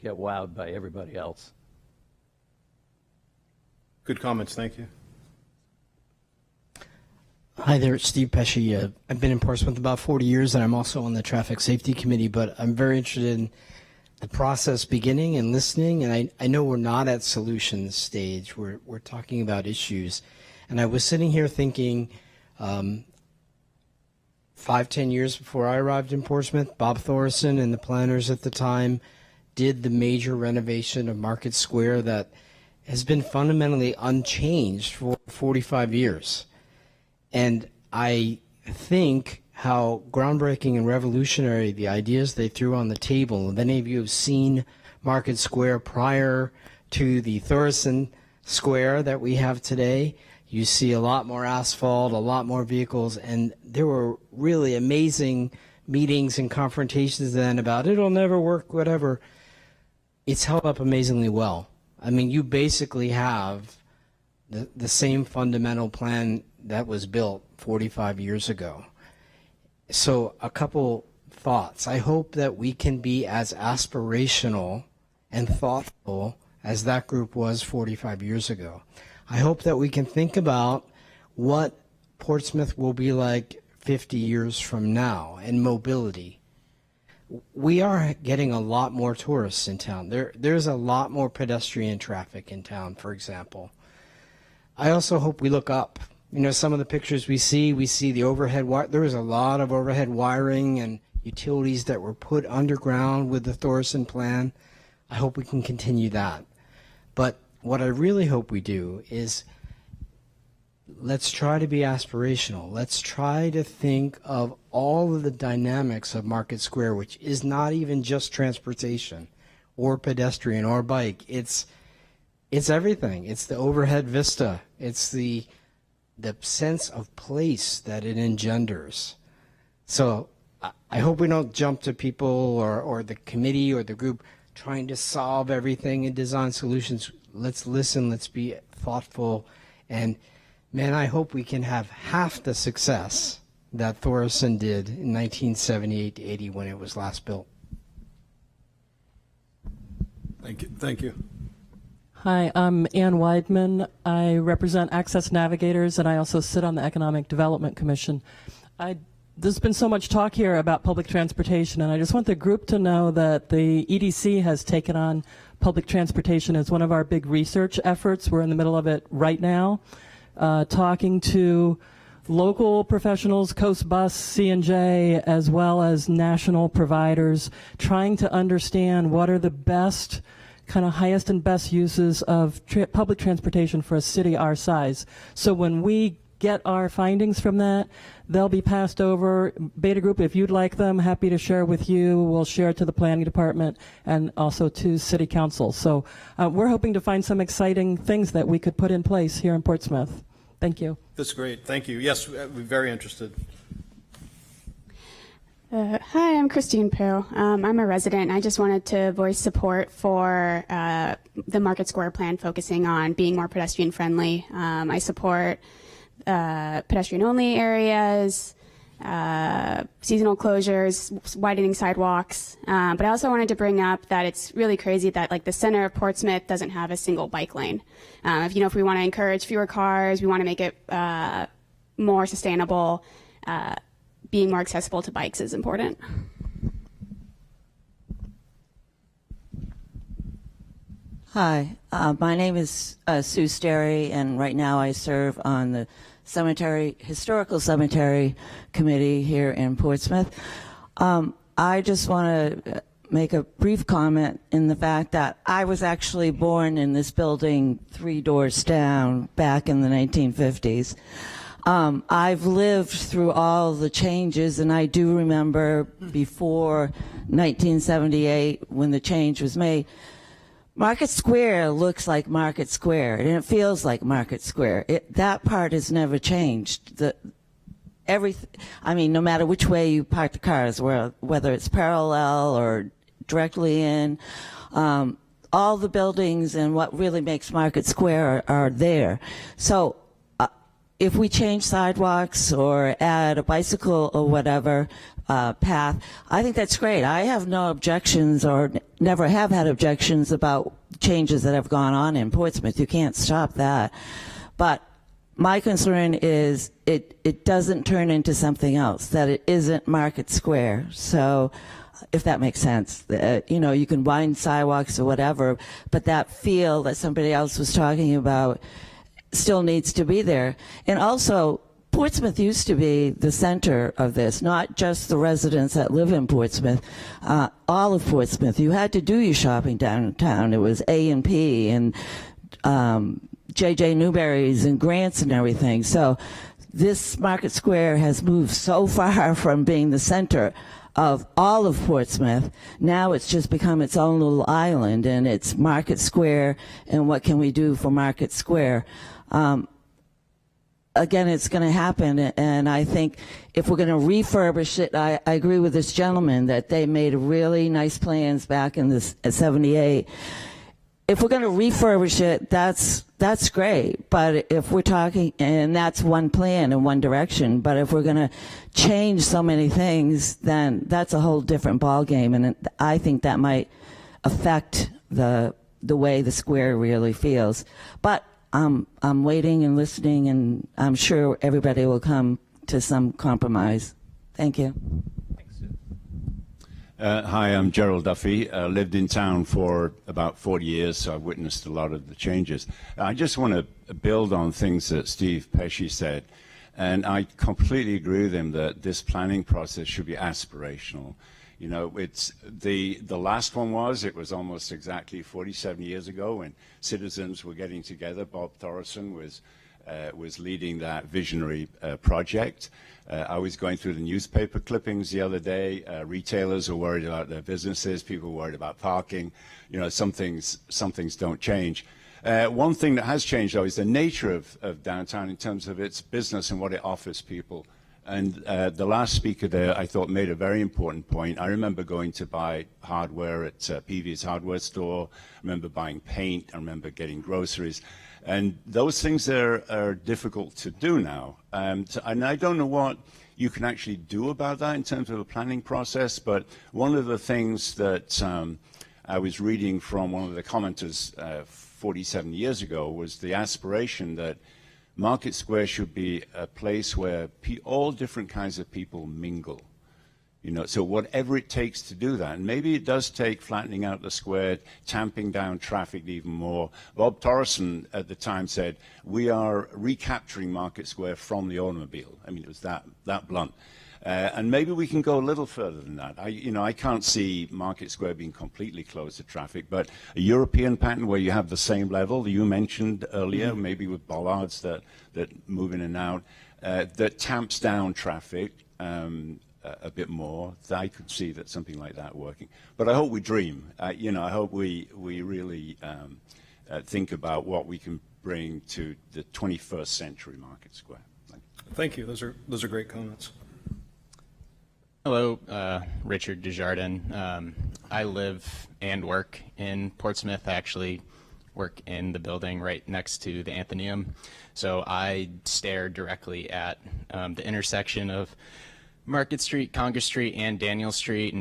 wowed by everybody else. Good comments, thank you. Hi there, it's Steve Pesci. I've been in Portsmouth about 40 years, and I'm also on the Traffic Safety Committee, but I'm very interested in the process beginning and listening, and I know we're not at solutions stage. We're talking about issues. And I was sitting here thinking 5-10 years before I arrived in Portsmouth, Bob Thorson and the planners at the time did the major renovation of Market Square that has been fundamentally unchanged for 45 years. And I think how groundbreaking and revolutionary the ideas they threw on the table. If any of you have seen Market Square prior to the Thorson Square that we have today, you see a lot more asphalt, a lot more vehicles, and there were really amazing meetings and confrontations then about it'll never work, whatever. It's held up amazingly well. I mean, you basically have the same fundamental plan that was built 45 years ago. So a couple thoughts. I hope that we can be as aspirational and thoughtful as that group was 45 years ago. I hope that we can think about what Portsmouth will be like 50 years from now and mobility. We are getting a lot more tourists in town. There's a lot more pedestrian traffic in town, for example. I also hope we look up. You know, some of the pictures we see the overhead wire. There was a lot of overhead wiring and utilities that were put underground with the Thorson plan. I hope we can continue that. But what I really hope we do is let's try to be aspirational. Let's try to think of all of the dynamics of Market Square, which is not even just transportation or pedestrian or bike. It's everything. It's the overhead vista. It's the sense of place that it engenders. So I hope we don't jump to people or the committee or the group trying to solve everything and design solutions. Let's listen, let's be thoughtful, and man, I hope we can have half the success that Thorson did in 1978-80 when it was last built. Thank you. Thank you. Hi, I'm Ann Weidman. I represent Access Navigators, and I also sit on the Economic Development Commission. There's been so much talk here about public transportation, and I just want the group to know that the EDC has taken on public transportation as one of our big research efforts. We're in the middle of it right now, talking to local professionals, Coast Bus, C&J, as well as national providers, trying to understand what are the best, kind of highest and best uses of public transportation for a city our size. So when we get our findings from that, they'll be passed over. Beta Group, if you'd like them, happy to share with you. We'll share it to the planning department and also to city council. So we're hoping to find some exciting things that we could put in place here in Portsmouth. Thank you. That's great. Thank you. Yes, we're very interested. Hi, I'm Christine Pooh. I'm a resident. I just wanted to voice support for the Market Square plan focusing on being more pedestrian friendly. I support pedestrian-only areas, seasonal closures, widening sidewalks. But I also wanted to bring up that it's really crazy that like the center of Portsmouth doesn't have a single bike lane. If we want to encourage fewer cars, we want to make it more sustainable. Being more accessible to bikes is important. Hi, my name is Sue Sterry, and right now I serve on the Historical Cemetery Committee here in Portsmouth. I just want to make a brief comment in the fact that I was actually born in this building 3 doors down back in the 1950s. I've lived through all the changes, and I do remember before 1978 when the change was made. Market Square looks like Market Square, and it feels like Market Square. That part has never changed. No matter which way you park the cars, whether it's parallel or directly in, all the buildings and what really makes Market Square are there. So if we change sidewalks or add a bicycle or whatever path, I think that's great. I have no objections or never have had objections about changes that have gone on in Portsmouth. You can't stop that. But my concern is it doesn't turn into something else, that it isn't Market Square. So if that makes sense, you can wind sidewalks or whatever, but that feel that somebody else was talking about still needs to be there. And also, Portsmouth used to be the center of this, not just the residents that live in Portsmouth, all of Portsmouth. You had to do your shopping downtown. It was A&P and J.J. Newberry's and Grant's and everything. So this Market Square has moved so far from being the center of all of Portsmouth. Now it's just become its own little island, and it's Market Square, and what can we do for Market Square? Again, it's going to happen, and I think if we're going to refurbish it, I agree with this gentleman that they made really nice plans back in at 78. If we're going to refurbish it, that's great. But if we're talking, and that's one plan in one direction, but if we're going to change so many things, then that's a whole different ballgame, and I think that might affect the way the square really feels. But I'm waiting and listening, and I'm sure everybody will come to some compromise. Thank you. Hi, I'm Gerald Duffy. Lived in town for about 40 years, so I've witnessed a lot of the changes. I just want to build on things that Steve Pesci said, and I completely agree with him that this planning process should be aspirational. You know, it's the last one it was almost exactly 47 years ago when citizens were getting together. Bob Thoresen was leading that visionary project. I was going through the newspaper clippings the other day. Retailers are worried about their businesses. People are worried about parking. You know, some things don't change. One thing that has changed, though, is the nature of downtown in terms of its business and what it offers people. And the last speaker there, I thought, made a very important point. I remember going to buy hardware at Peavy's hardware store. I remember buying paint. I remember getting groceries. And those things are difficult to do now. And I don't know what you can actually do about that in terms of the planning process, but one of the things that I was reading from one of the commenters 47 years ago was the aspiration that Market Square should be a place where all different kinds of people mingle. You know, so whatever it takes to do that, and maybe it does take flattening out the square, tamping down traffic even more. Bob Thoresen at the time said, we are recapturing Market Square from the automobile. I mean, it was that blunt. And maybe we can go a little further than that. I can't see Market Square being completely closed to traffic, but a European pattern where you have the same level that you mentioned earlier, maybe with bollards that move in and out, that tamps down traffic a bit more. I could see that something like that working. But I hope we dream. I hope we really think about what we can bring to the 21st century Market Square. Thank you. Those are great comments. Hello, Richard Desjardins. I live and work in Portsmouth. I actually work in the building right next to the Athenaeum. So I stare directly at the intersection of Market Street, Congress Street, and Daniel Street,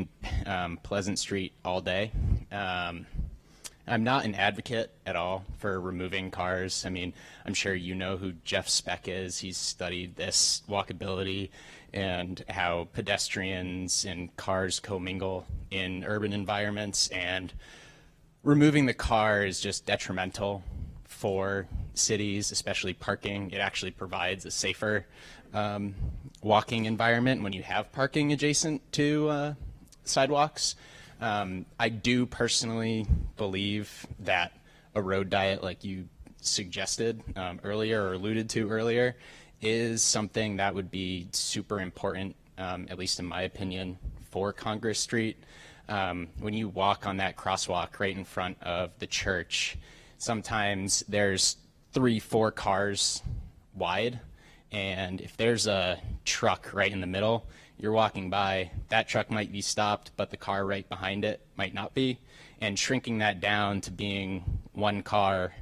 and Pleasant Street all day. I'm not an advocate at all for removing cars. I mean, I'm sure you know who Jeff Speck is. He's studied this walkability and how pedestrians and cars commingle in urban environments, and removing the car is just detrimental for cities, especially parking. It actually provides a safer walking environment when you have parking adjacent to sidewalks. I do personally believe that a road diet like you suggested earlier or alluded to earlier is something that would be super important, at least in my opinion, for Congress Street. When you walk on that crosswalk right in front of the church, sometimes there's 3-4 cars wide, and if there's a truck right in the middle, you're walking by, that truck might be stopped, but the car right behind it might not be. And shrinking that down to being one car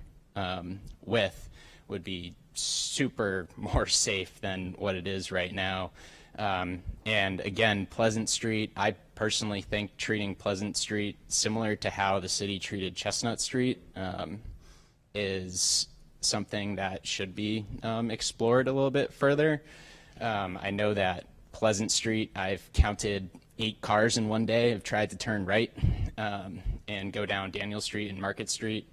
width would be super more safe than what it is right now. And again, Pleasant Street, I personally think treating Pleasant Street similar to how the city treated Chestnut Street is something that should be explored a little bit further. I know that Pleasant Street, I've counted 8 cars in one day. I've tried to turn right and go down Daniel Street and Market Street.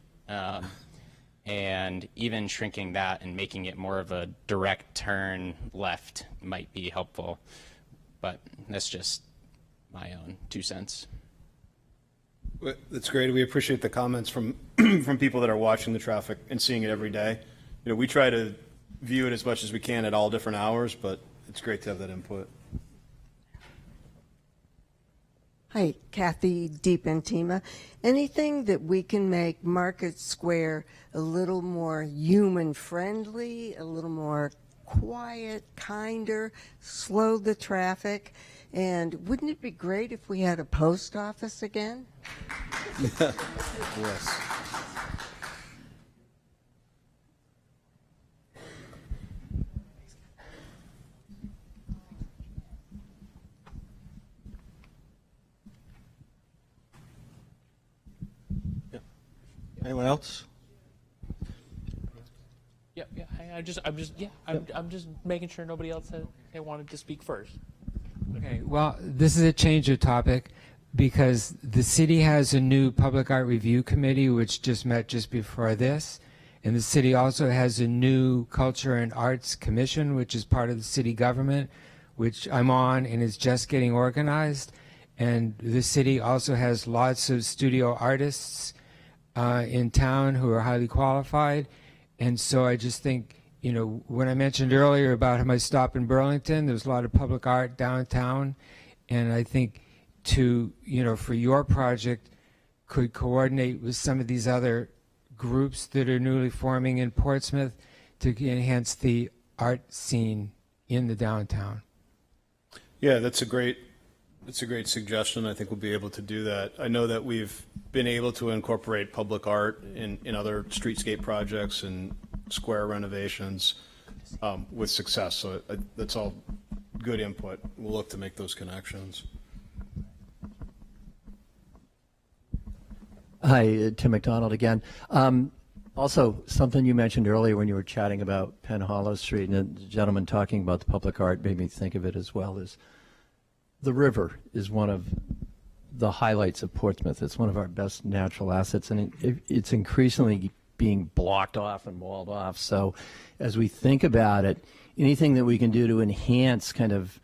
And even shrinking that and making it more of a direct turn left might be helpful. But that's just my own 2 cents. That's great. We appreciate the comments from from people that are watching the traffic and seeing it every day. You know, we try to view it as much as we can at all different hours, but it's great to have that input. Hi, Kathy Deepantima. Anything that we can make Market Square a little more human-friendly, a little more quiet, kinder, slow the traffic, and wouldn't it be great if we had a post office again? Yes. Anyone else? Yeah, I'm just making sure nobody else had wanted to speak first. Okay, well, this is a change of topic because the city has a new public art review committee which just met just before this, and the city also has a new culture and arts commission which is part of the city government, which I'm on and is just getting organized. And the city also has lots of studio artists in town who are highly qualified. And so I just think, you know, when I mentioned earlier about my stop in Burlington, there's a lot of public art downtown. And I think to, you know, for your project, could coordinate with some of these other groups that are newly forming in Portsmouth to enhance the art scene in the downtown. Yeah, that's a great suggestion. I think we'll be able to do that. I know that we've been able to incorporate public art in other streetscape projects and square renovations with success. So that's all good input. We'll look to make those connections. Hi, Tim McDonald again. Also, something you mentioned earlier when you were chatting about Penn Hollow Street, and the gentleman talking about the public art made me think of it as well. As the river is one of the highlights of Portsmouth. It's one of our best natural assets, and it's increasingly being blocked off and walled off. So as we think about it, anything that we can do to enhance kind of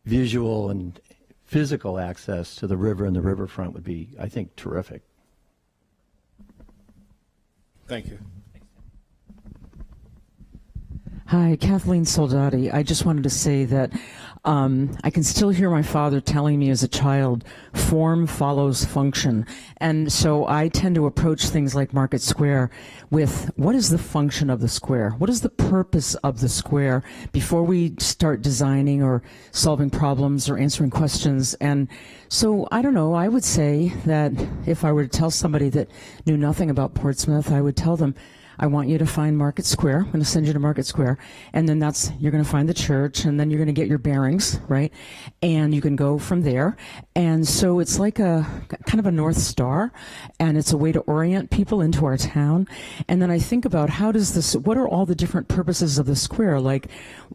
visual and physical access to the river and the riverfront would be, I think, terrific. Thank you. Hi, Kathleen Soldati. I just wanted to say that I can still hear my father telling me as a child, form follows function. And so I tend to approach things like Market Square with what is the function of the square? What is the purpose of the square before we start designing or solving problems or answering questions? And so, I don't know, I would say that if I were to tell somebody that knew nothing about Portsmouth, I would tell them, I want you to find Market Square. I'm going to send you to Market Square. And then you're going to find the church, and then you're going to get your bearings, right? And you can go from there. And so it's like a kind of a North Star, and it's a way to orient people into our town. And then I think about what are all the different purposes of the square? Like,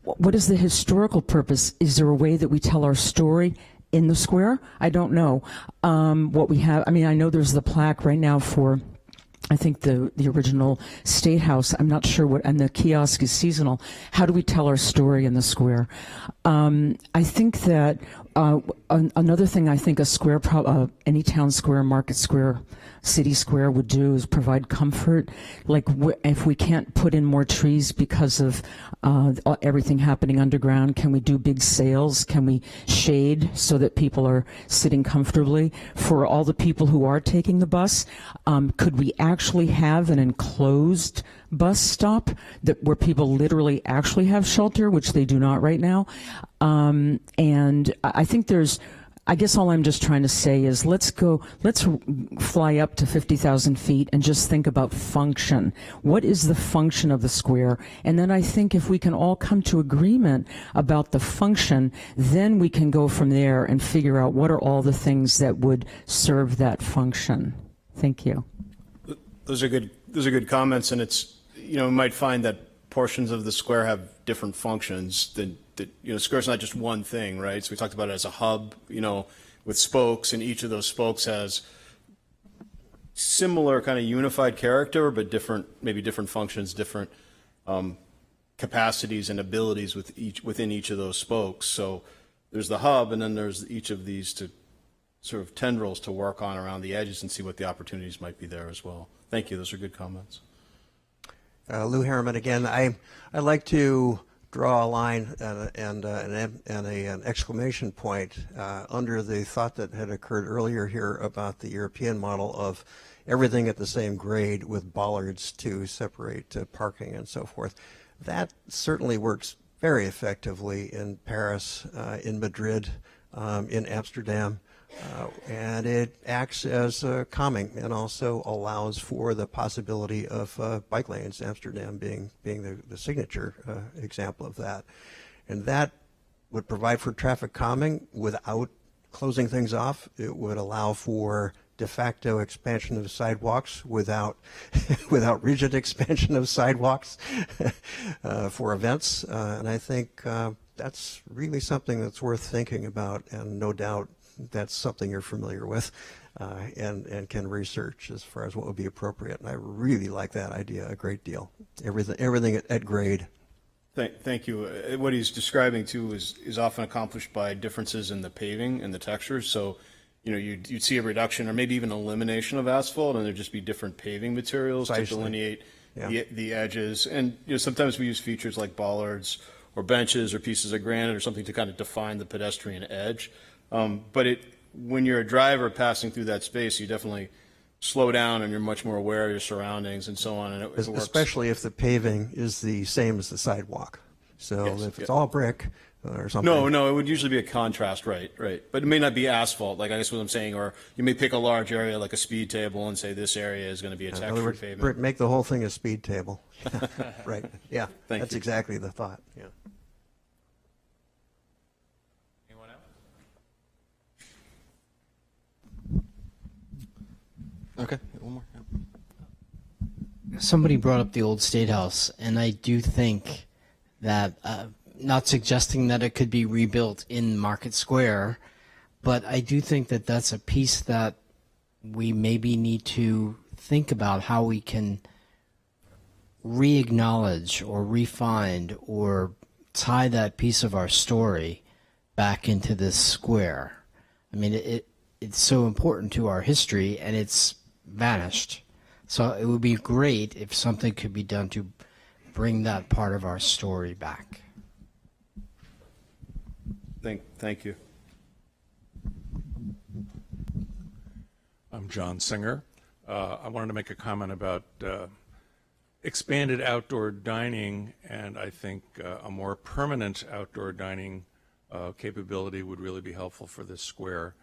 what is the historical purpose? Is there a way that we tell our story in the square? I don't know. What we have, I mean, I know there's the plaque right now for, I think the original State House. I'm not sure and the kiosk is seasonal. How do we tell our story in the square? I think that another thing I think a square, any town square, market square, city square would do is provide comfort. Like if we can't put in more trees because of everything happening underground, can we do big sails? Can we shade so that people are sitting comfortably? For all the people who are taking the bus, could we actually have an enclosed bus stop where people literally actually have shelter, which they do not right now? And I think I guess all I'm just trying to say is let's fly up to 50,000 feet and just think about function. What is the function of the square? And then I think if we can all come to agreement about the function, then we can go from there and figure out what are all the things that would serve that function. Thank you. Those are good comments, and it's, you know, we might find that portions of the square have different functions that, you know, square's not just one thing, right? So we talked about it as a hub, you know, with spokes, and each of those spokes has similar kind of unified character, but maybe different functions, different capacities and abilities within each of those spokes. So there's the hub, and then there's each of these to sort of tendrils to work on around the edges and see what the opportunities might be there as well. Thank you. Those are good comments. Lou Harriman again. I'd like to draw a line and an exclamation point under the thought that had occurred earlier here about the European model of everything at the same grade with bollards to separate parking and so forth. That certainly works very effectively in Paris, in Madrid, in Amsterdam. And it acts as calming and also allows for the possibility of bike lanes, Amsterdam being the signature example of that. And that would provide for traffic calming without closing things off. It would allow for de facto expansion of sidewalks without rigid expansion of sidewalks for events. And I think that's really something that's worth thinking about, and no doubt that's something you're familiar with and can research as far as what would be appropriate. And I really like that idea a great deal. Everything at grade. Thank you. What he's describing too is often accomplished by differences in the paving and the textures. So, you'd see a reduction or maybe even elimination of asphalt, and there'd just be different paving materials to delineate the edges. And sometimes we use features like bollards or benches or pieces of granite or something to kind of define the pedestrian edge. But when you're a driver passing through that space, you definitely slow down and you're much more aware of your surroundings and so on. And it works. Especially if the paving is the same as the sidewalk. So if it's all brick or something. No, it would usually be a contrast, right. But it may not be asphalt, like I guess what I'm saying, or you may pick a large area like a speed table and say this area is going to be a textured pavement. Make the whole thing a speed table. Right. Yeah. That's you. exactly the thought. Yeah. Okay, one more. Somebody brought up the old State House, and I do think that, not suggesting that it could be rebuilt in Market Square, but I do think that that's a piece that we maybe need to think about how we can re-acknowledge or re-find or tie that piece of our story back into this square. I mean, it's so important to our history, and it's vanished. So it would be great if something could be done to bring that part of our story back. Thank you. I'm John Singer. I wanted to make a comment about expanded outdoor dining, and I think a more permanent outdoor dining capability would really be helpful for this square.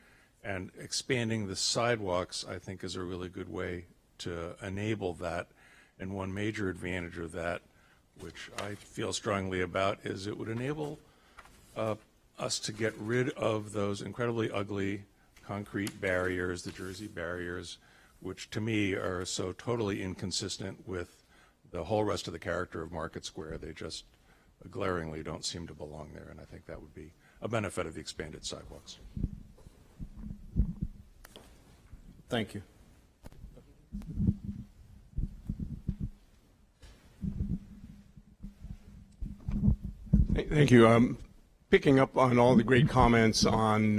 And expanding the sidewalks, I think, is a really good way to enable that. And one major advantage of that, which I feel strongly about, is it would enable us to get rid of those incredibly ugly concrete barriers, the Jersey barriers, which to me are so totally inconsistent with the whole rest of the character of Market Square. They just glaringly don't seem to belong there, and I think that would be a benefit of the expanded sidewalks. Thank you. Thank you. Picking up on all the great comments on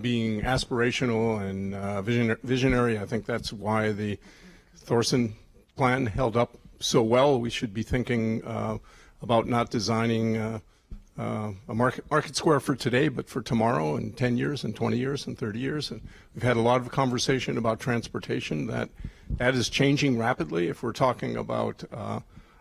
being aspirational and visionary, I think that's why the Thorson plan held up so well. We should be thinking about not designing a market square for today, but for tomorrow and 10 years and 20 years and 30 years. And we've had a lot of conversation about transportation. That is changing rapidly. If we're talking about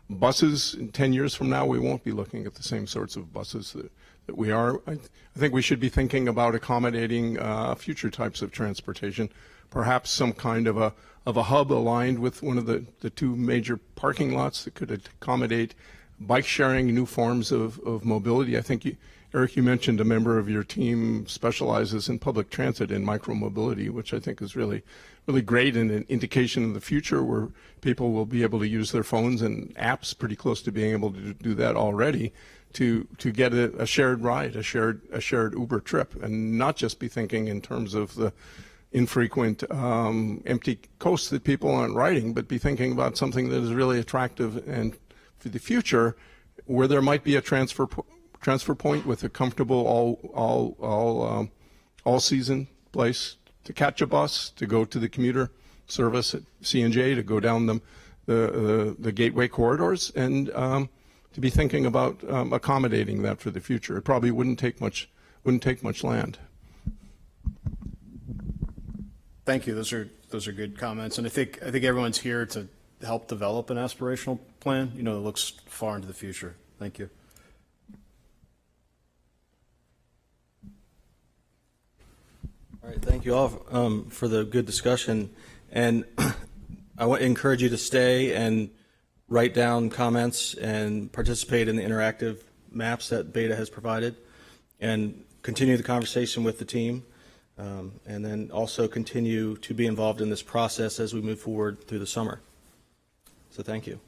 buses in 10 years from now, we won't be looking at the same sorts of buses that we are. I think we should be thinking about accommodating future types of transportation, perhaps some kind of a hub aligned with one of the two major parking lots that could accommodate bike sharing, new forms of mobility. I think, Eric, you mentioned a member of your team specializes in public transit and micromobility, which I think is really, really great and an indication of the future where people will be able to use their phones and apps pretty close to being able to do that already to get a shared ride, a shared Uber trip, and not just be thinking in terms of the infrequent empty coasts that people aren't riding, but be thinking about something that is really attractive and for the future, where there might be a transfer point with a comfortable all season place to catch a bus, to go to the commuter service at C&J, to go down the gateway corridors and to be thinking about accommodating that for the future. It probably wouldn't take much land. Thank you. Those are good comments, and I think everyone's here to help develop an aspirational plan, that looks far into the future. Thank you. All right, thank you all for the good discussion, and I want to encourage you to stay and write down comments and participate in the interactive maps that Beta has provided, and continue the conversation with the team, and then also continue to be involved in this process as we move forward through the summer. So thank you.